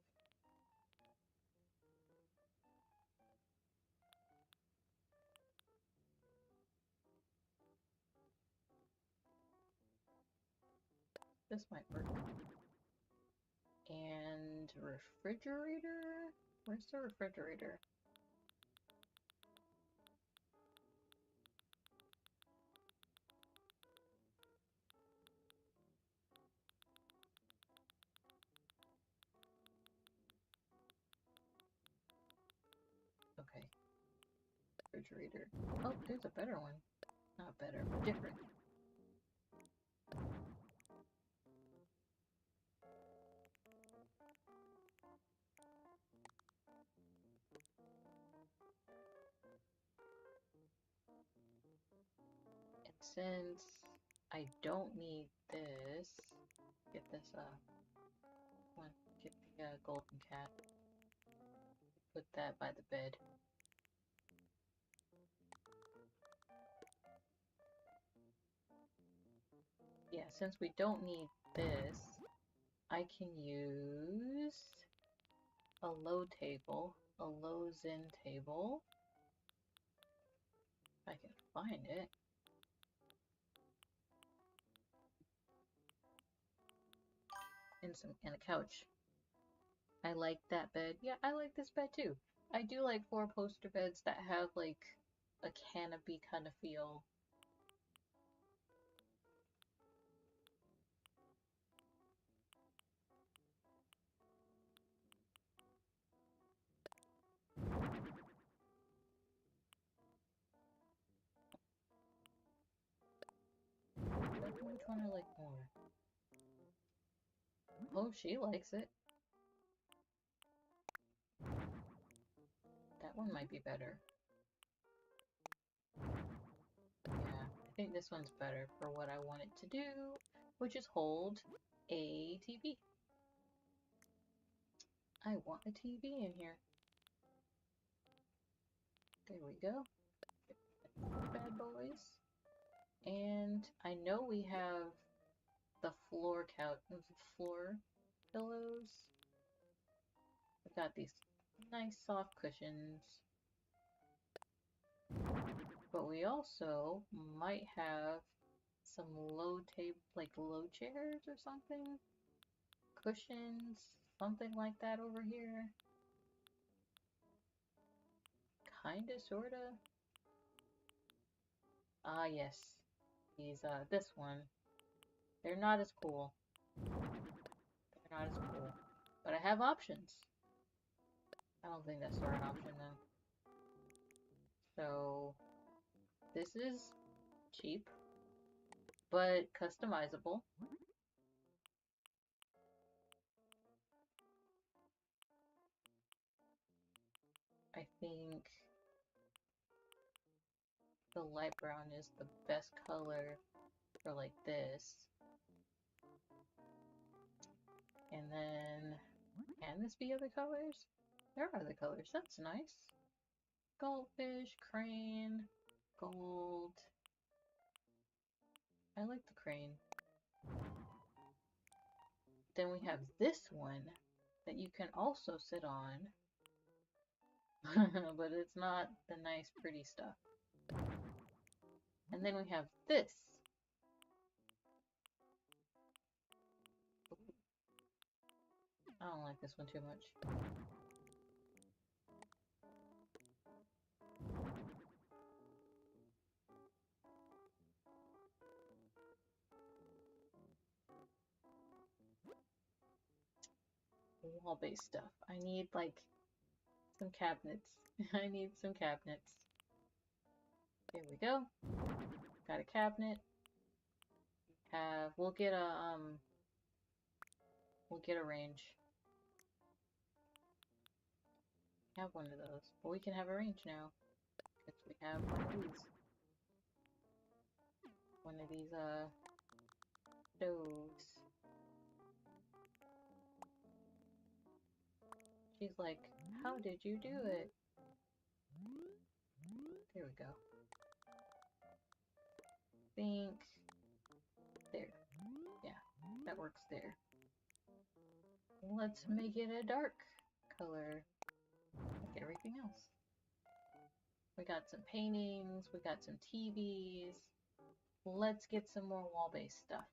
This might work. And refrigerator? Where's the refrigerator? Okay. Refrigerator. Oh, there's a better one. Not better, but different. And since I don't need this, get this, get the golden cat. Put that by the bed. Yeah, since we don't need this, I can use a low table, a low zen table. If I can find it. And a couch. I like that bed. Yeah, I like this bed too. I do like 4-poster beds that have like a canopy kind of feel. Which one I like more? Oh, she likes it. That one might be better. Yeah, I think this one's better for what I want it to do, which is hold a TV. I want a TV in here. There we go. Bad boys. And I know we have the floor pillows. We've got these nice soft cushions. But we also might have some low chairs or something. Cushions, something like that over here. Kinda, sorta. Ah, yes. This one. They're not as cool. They're not as cool. But I have options. I don't think that's the right option though. So, this is cheap, but customizable. I think the light brown is the best color for like this. And then, can this be other colors? There are other colors, that's nice. Goldfish, crane, gold. I like the crane. Then we have this one that you can also sit on. But it's not the nice pretty stuff. And then we have this. I don't like this one too much. Wall-based stuff. I need like some cabinets. I need some cabinets. There we go. Got a cabinet. We'll get a range. Have one of those. But we can have a range now. Because we have one of these. One of these stoves. She's like, how did you do it? There we go. Think there. Yeah, that works there. Let's make it a dark color like everything else. We got some paintings, we got some TVs. Let's get some more wall-based stuff.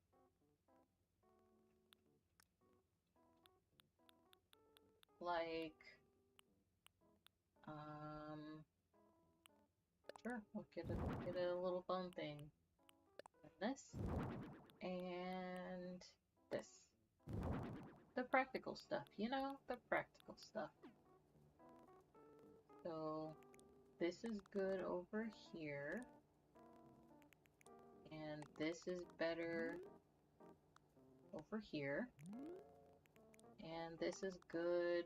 Like, sure, we'll get a little phone thing. And this, and this. The practical stuff, you know, the practical stuff. So, this is good over here. And this is better over here. And this is good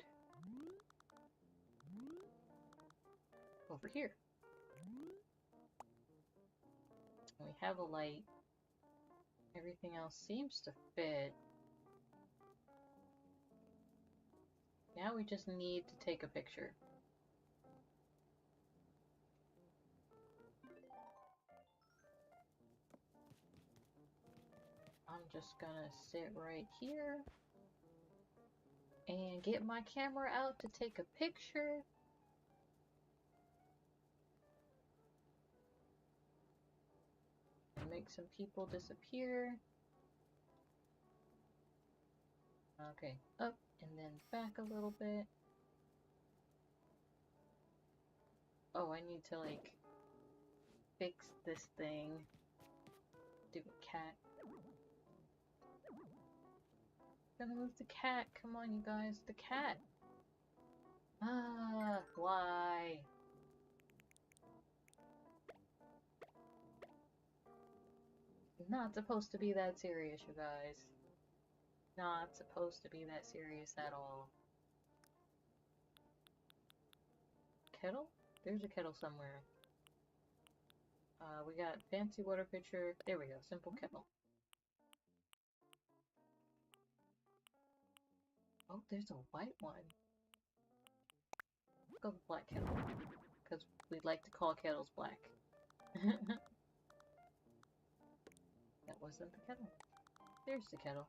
over here. We have a light. Everything else seems to fit. Now we just need to take a picture. I'm just gonna sit right here and get my camera out to take a picture. And make some people disappear. Okay, up and then back a little bit. Oh, I need to like fix this thing. Stupid cat. Gonna move the cat. Come on, you guys. The cat. Ah, why? Not supposed to be that serious, you guys. Not supposed to be that serious at all. Kettle? There's a kettle somewhere. We got fancy water pitcher. There we go. Simple kettle. Oh, there's a white one. go with black kettle. Because we'd like to call kettles black. That wasn't the kettle. There's the kettle.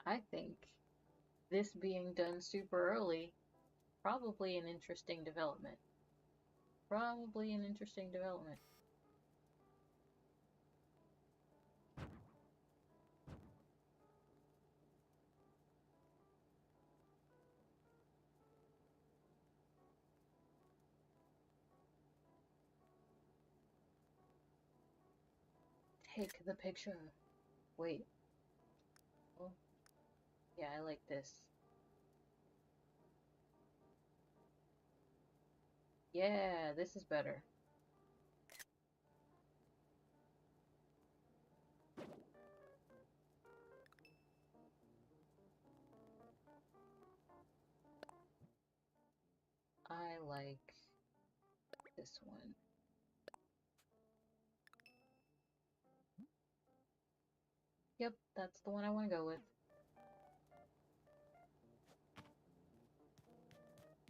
I think this being done super early, probably an interesting development. Probably an interesting development. Take the picture. Wait. Oh. Yeah, I like this. Yeah, this is better. I like this one. Yep, that's the one I want to go with.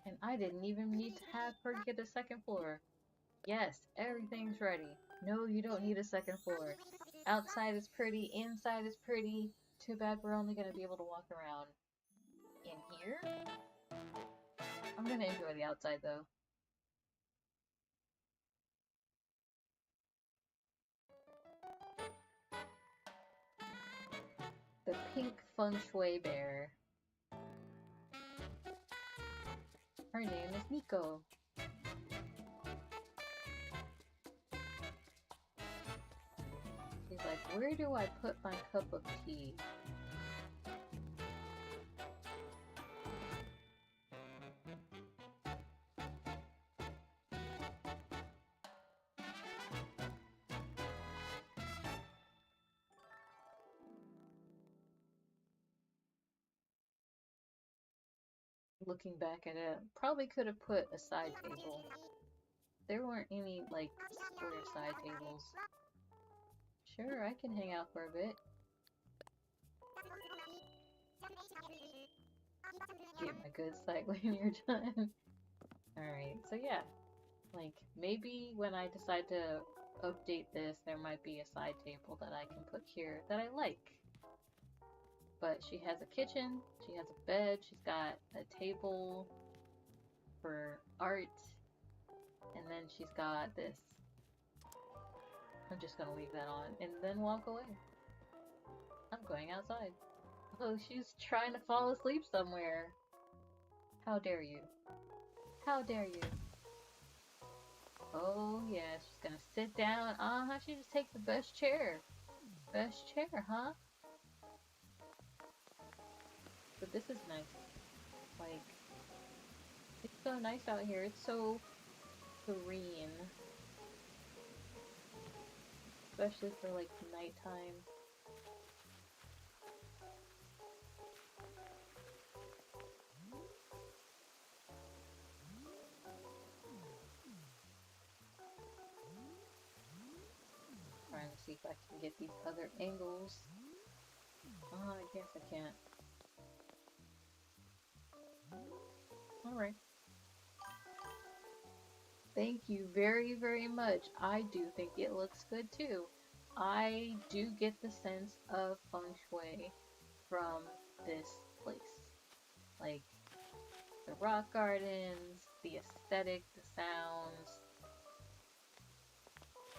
And I didn't even need to have her get a second floor. Yes, everything's ready. No, you don't need a second floor. Outside is pretty, inside is pretty. Too bad we're only going to be able to walk around in here. I'm going to enjoy the outside though. The pink feng shui bear. Her name is Nico. She's like, where do I put my cup of tea? Looking back at it, probably could have put a side table. There weren't any, like, square side tables. Sure, I can hang out for a bit. Get my good sight when you're done. Alright, so yeah. Like, maybe when I decide to update this, there might be a side table that I can put here that I like. But she has a kitchen, she has a bed, she's got a table for art, and then she's got this. I'm just gonna leave that on and then walk away. I'm going outside. Oh, she's trying to fall asleep somewhere. How dare you? How dare you? Oh yeah, she's gonna sit down. She just takes the best chair. Best chair, huh? But this is nice. Like, it's so nice out here. It's so serene. Especially for, like, nighttime. Trying to see if I can get these other angles. I guess I can't. Alright. Thank you very, very much. I do think it looks good too. I do get the sense of feng shui from this place. Like, the rock gardens, the aesthetic, the sounds.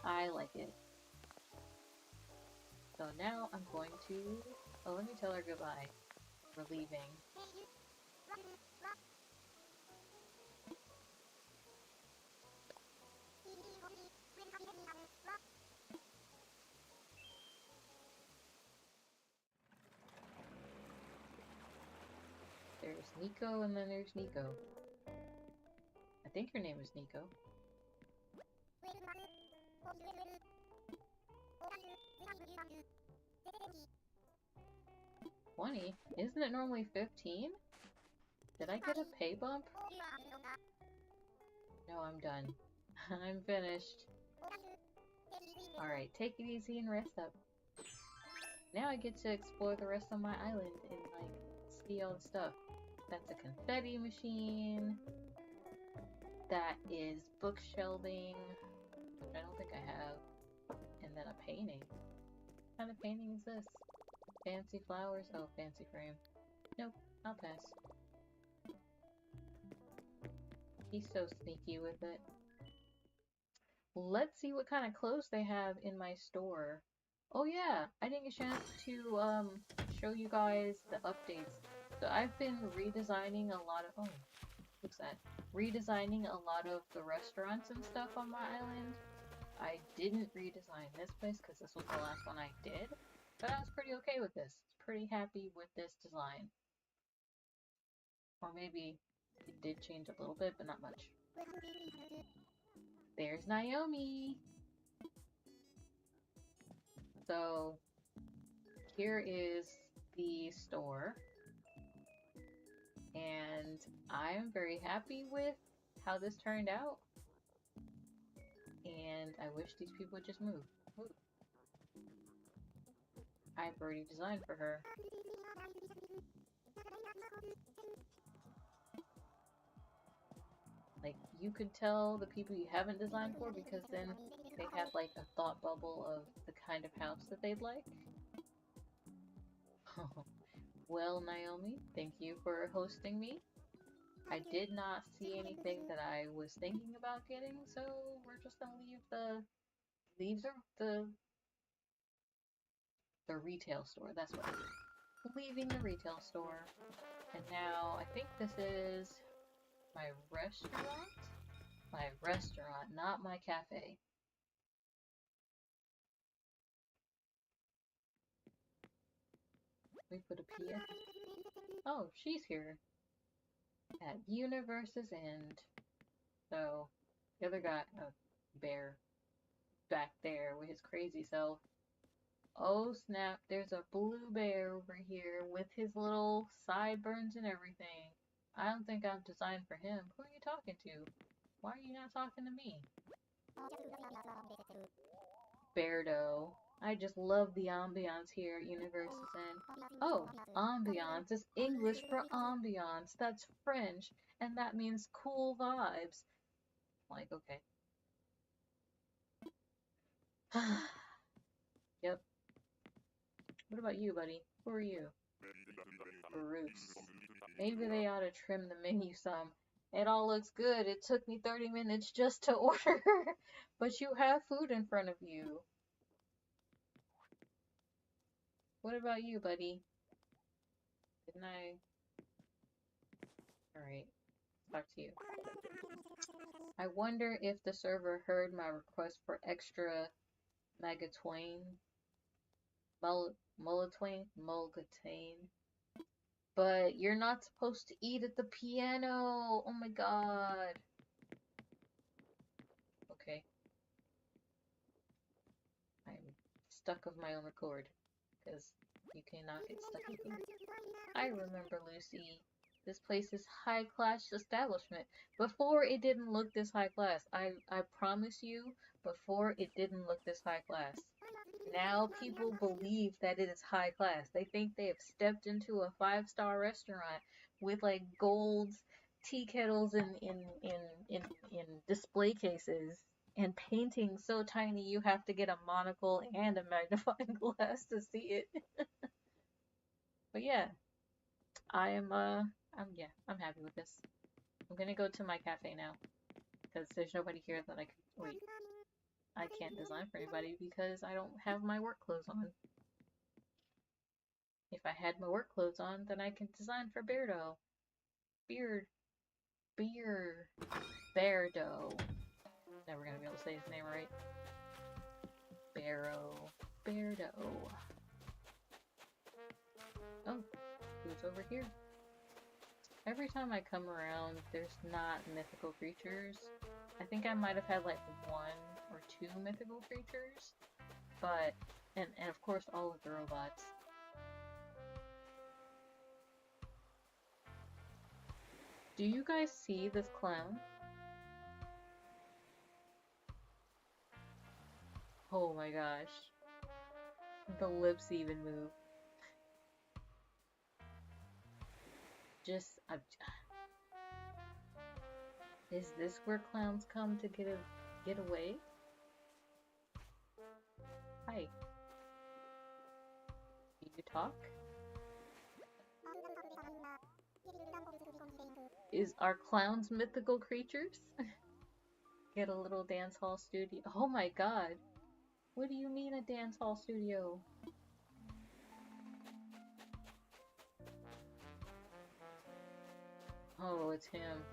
I like it. So now I'm going to... Oh, let me tell her goodbye. We're leaving. There's Nico, and then there's Nico. I think her name is Nico. 20? Isn't it normally 15? Did I get a pay bump? No, I'm done. I'm finished. Alright, take it easy and rest up. Now I get to explore the rest of my island and, like, see all the stuff. That's a confetti machine. That is bookshelving, which I don't think I have. And then a painting. What kind of painting is this? Fancy flowers? Oh, fancy frame. Nope, I'll pass. He's so sneaky with it. Let's see what kind of clothes they have in my store. Oh yeah, I didn't get a chance to show you guys the updates. So I've been redesigning a lot of what's that? Redesigning a lot of the restaurants and stuff on my island. I didn't redesign this place because this was the last one I did, but I was pretty okay with this. Pretty happy with this design. Or maybe it did change a little bit, but not much. There's Naomi! So, here is the store. And I'm very happy with how this turned out. And I wish these people would just move. Move. I've already designed for her. Like, you could tell the people you haven't designed for because then they have like a thought bubble of the kind of house that they'd like. Well, Naomi, thank you for hosting me. I did not see anything that I was thinking about getting, so we're just gonna leave the retail store. That's what it is. Leaving the retail store. And now I think this is my restaurant? My restaurant, not my cafe. We put a P in. Oh, she's here. At Universe's End. So, the other guy, Bear, back there with his crazy self. Oh snap, there's a blue bear over here with his little sideburns and everything. I don't think I've designed for him. Who are you talking to? Why are you not talking to me? Beardo. I just love the ambiance here at Universe's End. Oh, ambiance is English for ambiance. That's French, and that means cool vibes. Like, okay. Yep. What about you, buddy? Who are you? Bruce. Maybe they ought to trim the menu some. It all looks good. It took me 30 minutes just to order. But you have food in front of you. What about you, buddy? Didn't I? Alright. Talk to you. I wonder if the server heard my request for extra Mulligatawny. But you're not supposed to eat at the piano. Oh my god. Okay. I'm stuck of my own accord. Because you cannot get stuck with me. I remember, Lucy. This place is high-class establishment. Before, it didn't look this high-class. I promise you, before, it didn't look this high-class. Now people believe that it is high-class. They think they have stepped into a 5-star restaurant with, like, gold tea kettles in display cases and paintings so tiny you have to get a monocle and a magnifying glass to see it. But yeah, I'm happy with this. I'm gonna go to my cafe now because there's nobody here that I can wait. I can't design for anybody because I don't have my work clothes on. If I had my work clothes on, then I can design for Beardo. Beardo. Never gonna be able to say his name right. Beardo. Oh, who's over here? Every time I come around, there's not mythical creatures. I think I might have had like 1 or 2 mythical creatures, but, and of course all of the robots. Do you guys see this clown? Oh my gosh. The lips even move. Just, is this where clowns come to get away? Hi. Do you talk? Are clowns mythical creatures? Get a little dance hall studio. Oh my god. What do you mean a dance hall studio? Oh, it's him.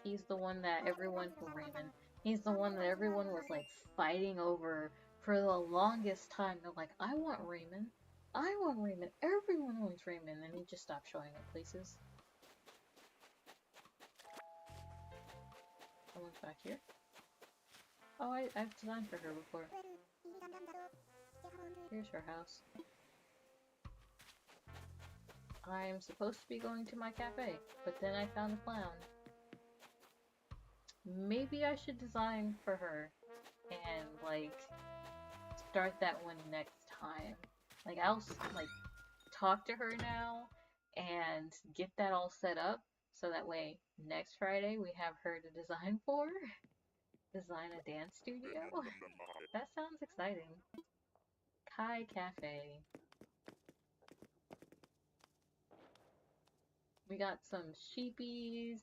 He's the one that everyone, Raymond, he's the one that everyone was like fighting over for the longest time. They're like, I want Raymond. I want Raymond. Everyone wants Raymond. And he just stopped showing up places. Someone's back here. Oh, I've designed for her before. Here's her house. I'm supposed to be going to my cafe, but then I found a clown. Maybe I should design for her and, like, start that one next time. Like, I'll, like, talk to her now and get that all set up so that way next Friday we have her to design for. Design a dance studio? That sounds exciting. Kai Cafe. We got some sheepies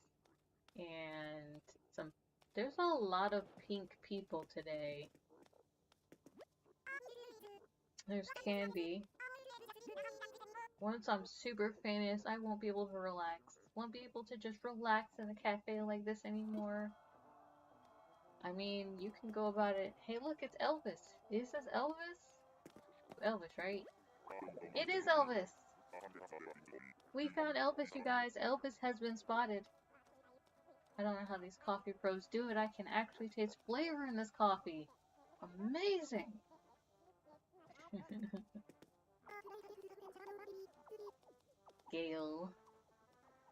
and some... There's a lot of pink people today. There's Candy. Once I'm super famous, I won't be able to relax. Won't be able to just relax in a cafe like this anymore. I mean, you can go about it. Hey, look, it's Elvis. Is this Elvis? Elvis, right? It is Elvis! We found Elvis, you guys. Elvis has been spotted. I don't know how these coffee pros do it. I can actually taste flavor in this coffee. Amazing! Gale.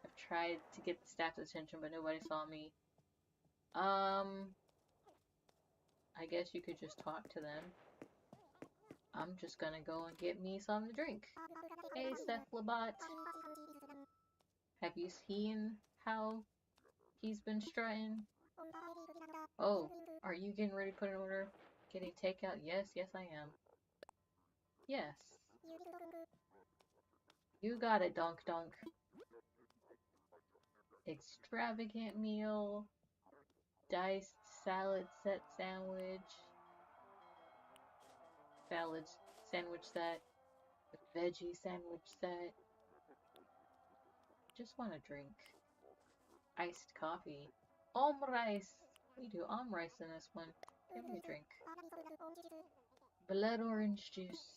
I've tried to get the staff's attention, but nobody saw me. I guess you could just talk to them. I'm just gonna go and get me something to drink. Hey, Cephalobot. Have you seen how he's been strutting? Oh, are you getting ready to put an order? Getting takeout? Yes, yes I am. Yes. You got it, Donk Donk. Extravagant meal. Diced salad set sandwich. Salad sandwich set. Veggie sandwich set. Just want a drink. Iced coffee. Rice. We do rice in this one. Give me a drink. Blood orange juice.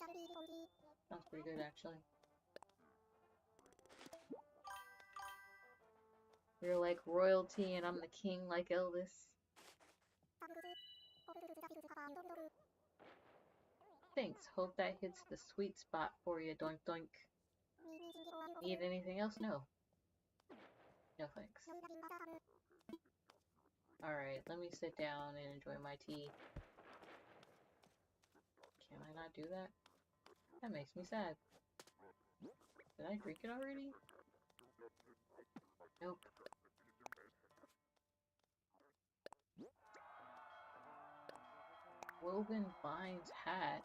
Sounds pretty good, actually. You're like royalty and I'm the king like Elvis. Thanks. Hope that hits the sweet spot for you, doink doink. Need anything else? No. No thanks. Alright, let me sit down and enjoy my tea. Can I not do that? That makes me sad. Did I drink it already? Nope. Woven Vines hat.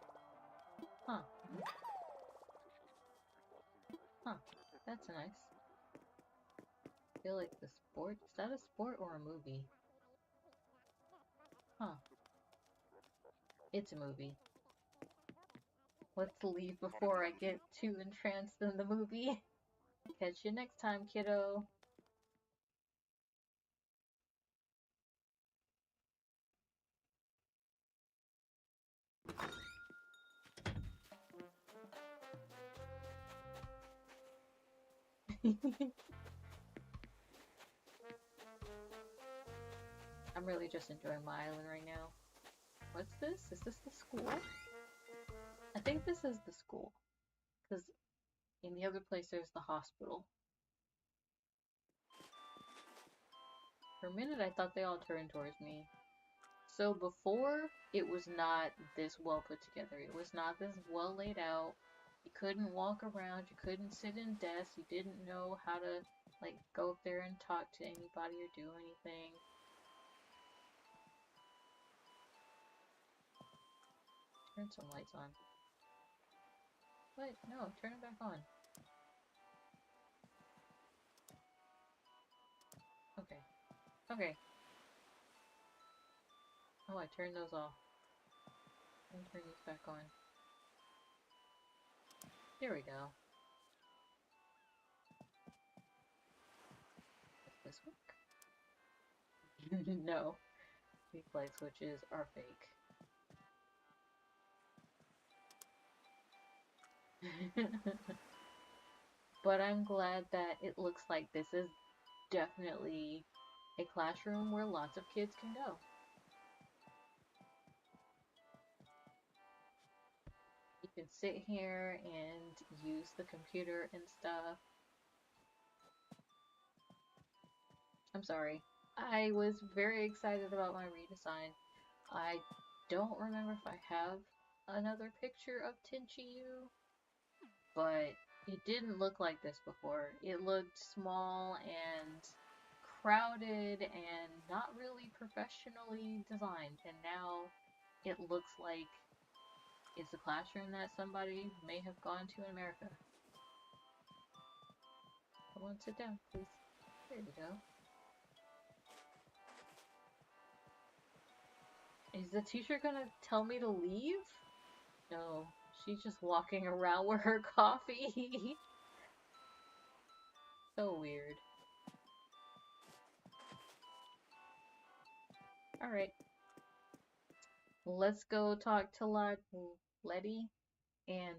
Huh. Huh. That's nice. I feel like the sport. Is that a sport or a movie? Huh. It's a movie. Let's leave before I get too entranced in the movie. Catch you next time, kiddo. I'm really just enjoying my island right now. What's this? Is this the school? I think this is the school. Because in the other place there's the hospital. For a minute I thought they all turned towards me. So before, it was not this well put together. It was not this well laid out. You couldn't walk around. You couldn't sit in desks. You didn't know how to, like, go up there and talk to anybody or do anything. Turn some lights on. What? No, turn it back on. Okay. Okay. Oh, I turned those off. Let me turn these back on. There we go. Does this work? No. These light switches are fake. But I'm glad that it looks like this is definitely a classroom where lots of kids can go. You can sit here and use the computer and stuff. I'm sorry. I was very excited about my redesign. I don't remember if I have another picture of Tenchiyu, but it didn't look like this before. It looked small and crowded and not really professionally designed, and now it looks like it's a classroom that somebody may have gone to in America. Come on, sit down, please. There you go. Is the teacher gonna tell me to leave? No, she's just walking around with her coffee. So weird. Alright. Let's go talk to Letty and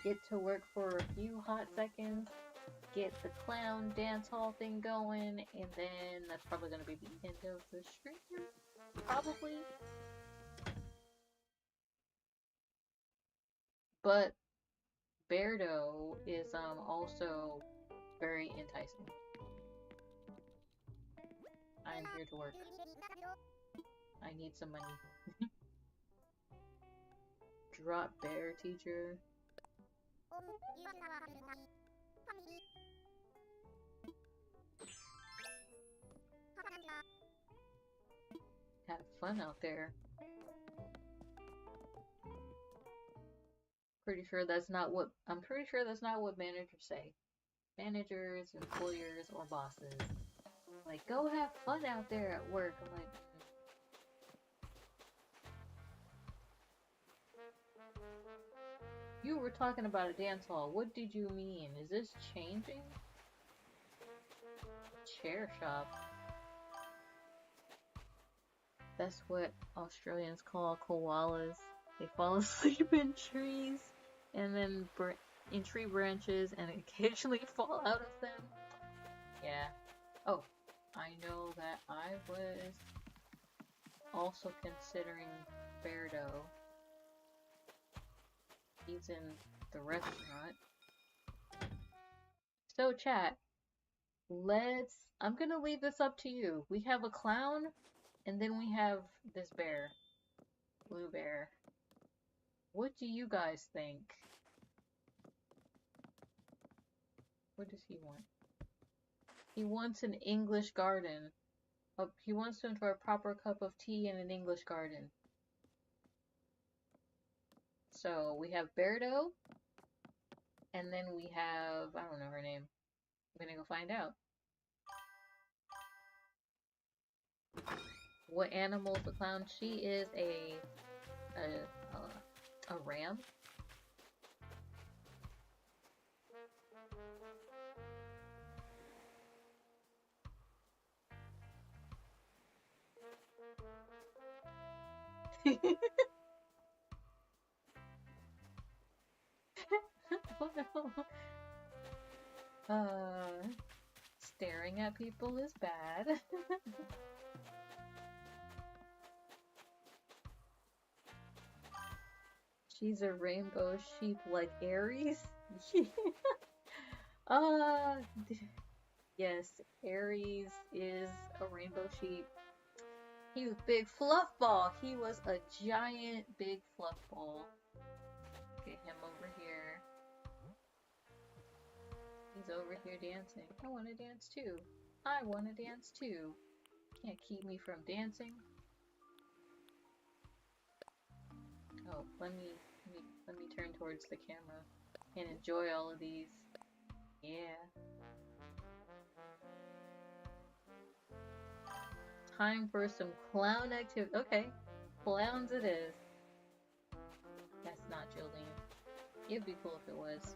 get to work for a few hot seconds, get the clown dance hall thing going, and then that's probably going to be the end of the stream. Probably. But Beardo is also very enticing. I'm here to work. I need some money. Drop bear teacher. Have fun out there. I'm pretty sure that's not what managers say. Managers, employers, or bosses. Like, go have fun out there at work. I'm like, you were talking about a dance hall. What did you mean? Is this changing? Chair shop. That's what Australians call koalas. They fall asleep in trees and then in tree branches and occasionally fall out of them. Yeah. Oh, I know that I was also considering Beardo. He's in the restaurant. So chat, I'm gonna leave this up to you. We have a clown, and then we have this bear. Blue bear. What do you guys think? What does he want? He wants an English garden. He wants to enjoy a proper cup of tea in an English garden. So we have Beardo, and then we have, I don't know her name. I'm gonna go find out. What animal is the clown? She is a ram. Oh no. Staring at people is bad. She's a rainbow sheep like Aries. uh, yes, Aries is a rainbow sheep. He was big fluff ball. He was a giant big fluff ball. Get him over here. He's over here dancing. I want to dance too. I want to dance too. Can't keep me from dancing. Oh, let me turn towards the camera and enjoy all of these. Yeah. Time for some clown activity. Okay, clowns it is. That's not Jolene. It'd be cool if it was.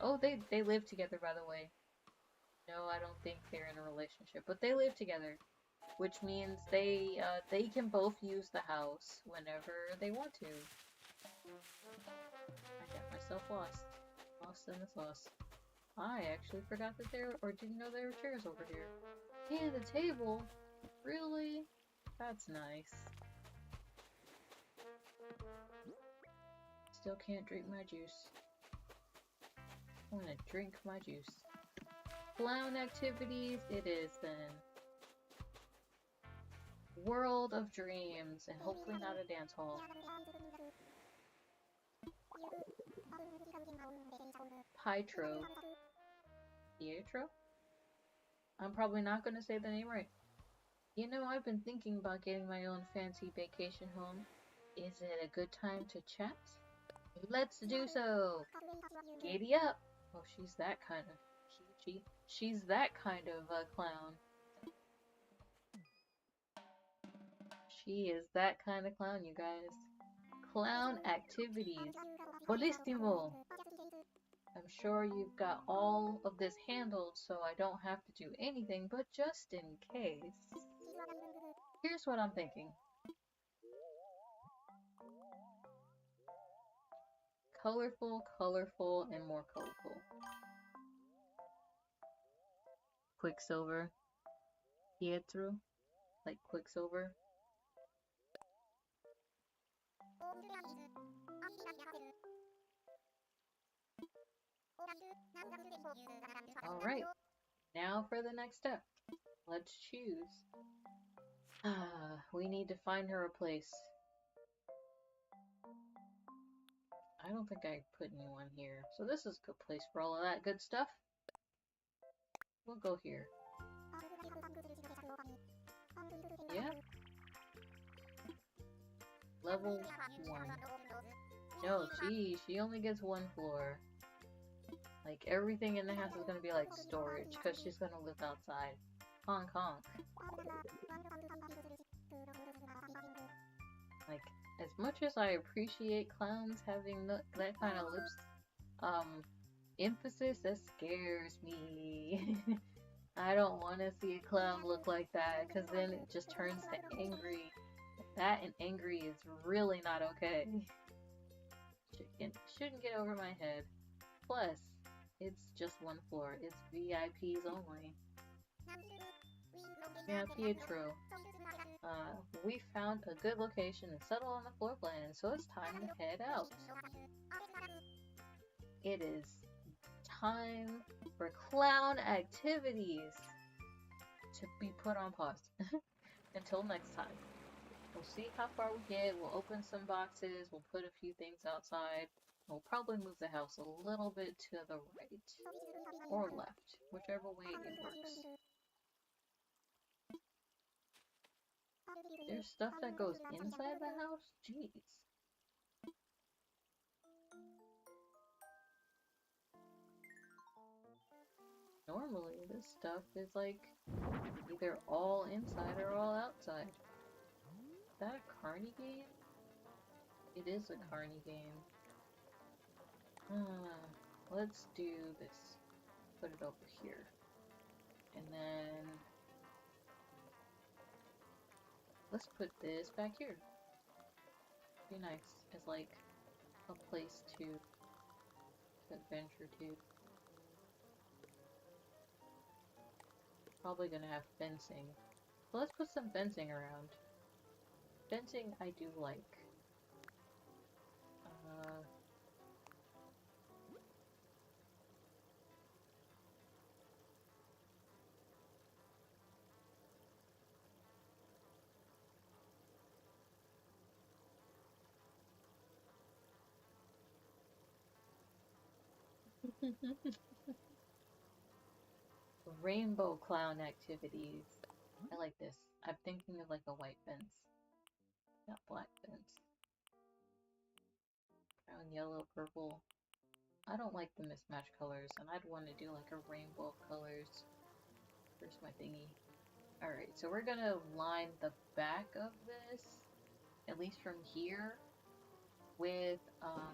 Oh, they live together, by the way. No, I don't think they're in a relationship, but they live together, which means they can both use the house whenever they want to. I got myself lost. Lost in the sauce. I actually forgot that there, or didn't know there were chairs over here. And a table? Really? That's nice. Still can't drink my juice. I want to drink my juice. Clown activities it is then. World of dreams, and hopefully not a dance hall. Pietro. Pietro? I'm probably not going to say the name right. You know, I've been thinking about getting my own fancy vacation home. Is it a good time to chat? Let's do so! Giddy up! Oh, she's that kind of... She's that kind of clown. She is that kind of clown, you guys. Clown activities. Buonissimo! I'm sure you've got all of this handled, so I don't have to do anything, but just in case... Here's what I'm thinking. Colorful, colorful, and more colorful. Quicksilver. Pietro. Like Quicksilver. Alright. Now for the next step. Let's choose. We need to find her a place. I don't think I put anyone here. So this is a good place for all of that good stuff. We'll go here. Yeah. Level 1. No, she only gets 1 floor. Like, everything in the house is gonna be like storage, because she's gonna live outside. Honk honk. Like, as much as I appreciate clowns having that kind of lips, emphasis, that scares me. I don't want to see a clown look like that, because then it just turns to angry. That and angry is really not okay. Shouldn't get over my head. Plus, it's just 1 floor. It's VIPs only. Yeah, Pietro. We found a good location and settled on the floor plan, so it's time to head out. It is time for clown activities to be put on pause. Until next time. We'll see how far we get, we'll open some boxes, we'll put a few things outside. We'll probably move the house a little bit to the right. Or left, whichever way it works. There's stuff that goes inside the house? Jeez. Normally, this stuff is like either all inside or all outside. Is that a carny game? It is a carny game. Let's do this. Put it over here. And then... let's put this back here. Be nice as like a place to adventure to. Probably gonna have fencing. So let's put some fencing around. Fencing I do like. Rainbow clown activities. I like this. I'm thinking of like a white fence, not black fence. Brown, yellow, purple. I don't like the mismatched colors, and I'd want to do like a rainbow of colors. Where's my thingy? Alright, so we're gonna line the back of this, at least from here, with, oh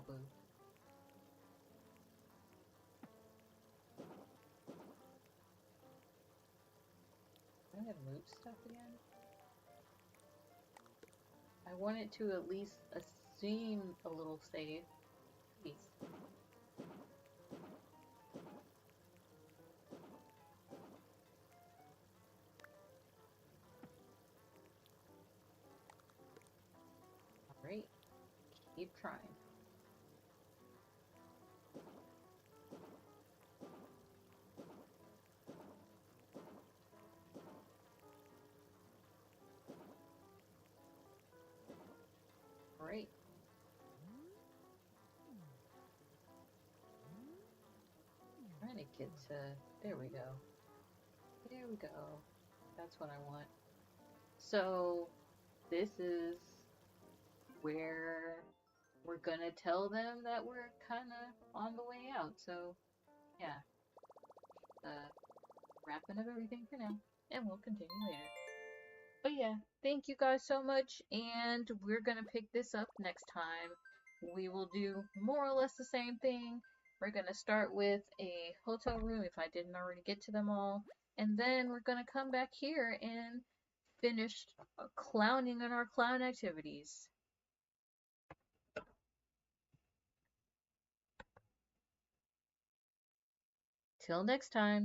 boo. I'm gonna move stuff again. I want it to at least seem a little safe. Please. Alright, keep trying. Alright. Trying to get to, there we go. There we go. That's what I want. So, this is where we're gonna tell them that we're kinda on the way out. So, yeah. Wrapping up everything for now, and we'll continue later. But yeah, thank you guys so much, and we're gonna pick this up next time. We will do more or less the same thing. We're gonna start with a hotel room if I didn't already get to them all, and then we're gonna come back here and finish clowning on our clown activities. Till next time.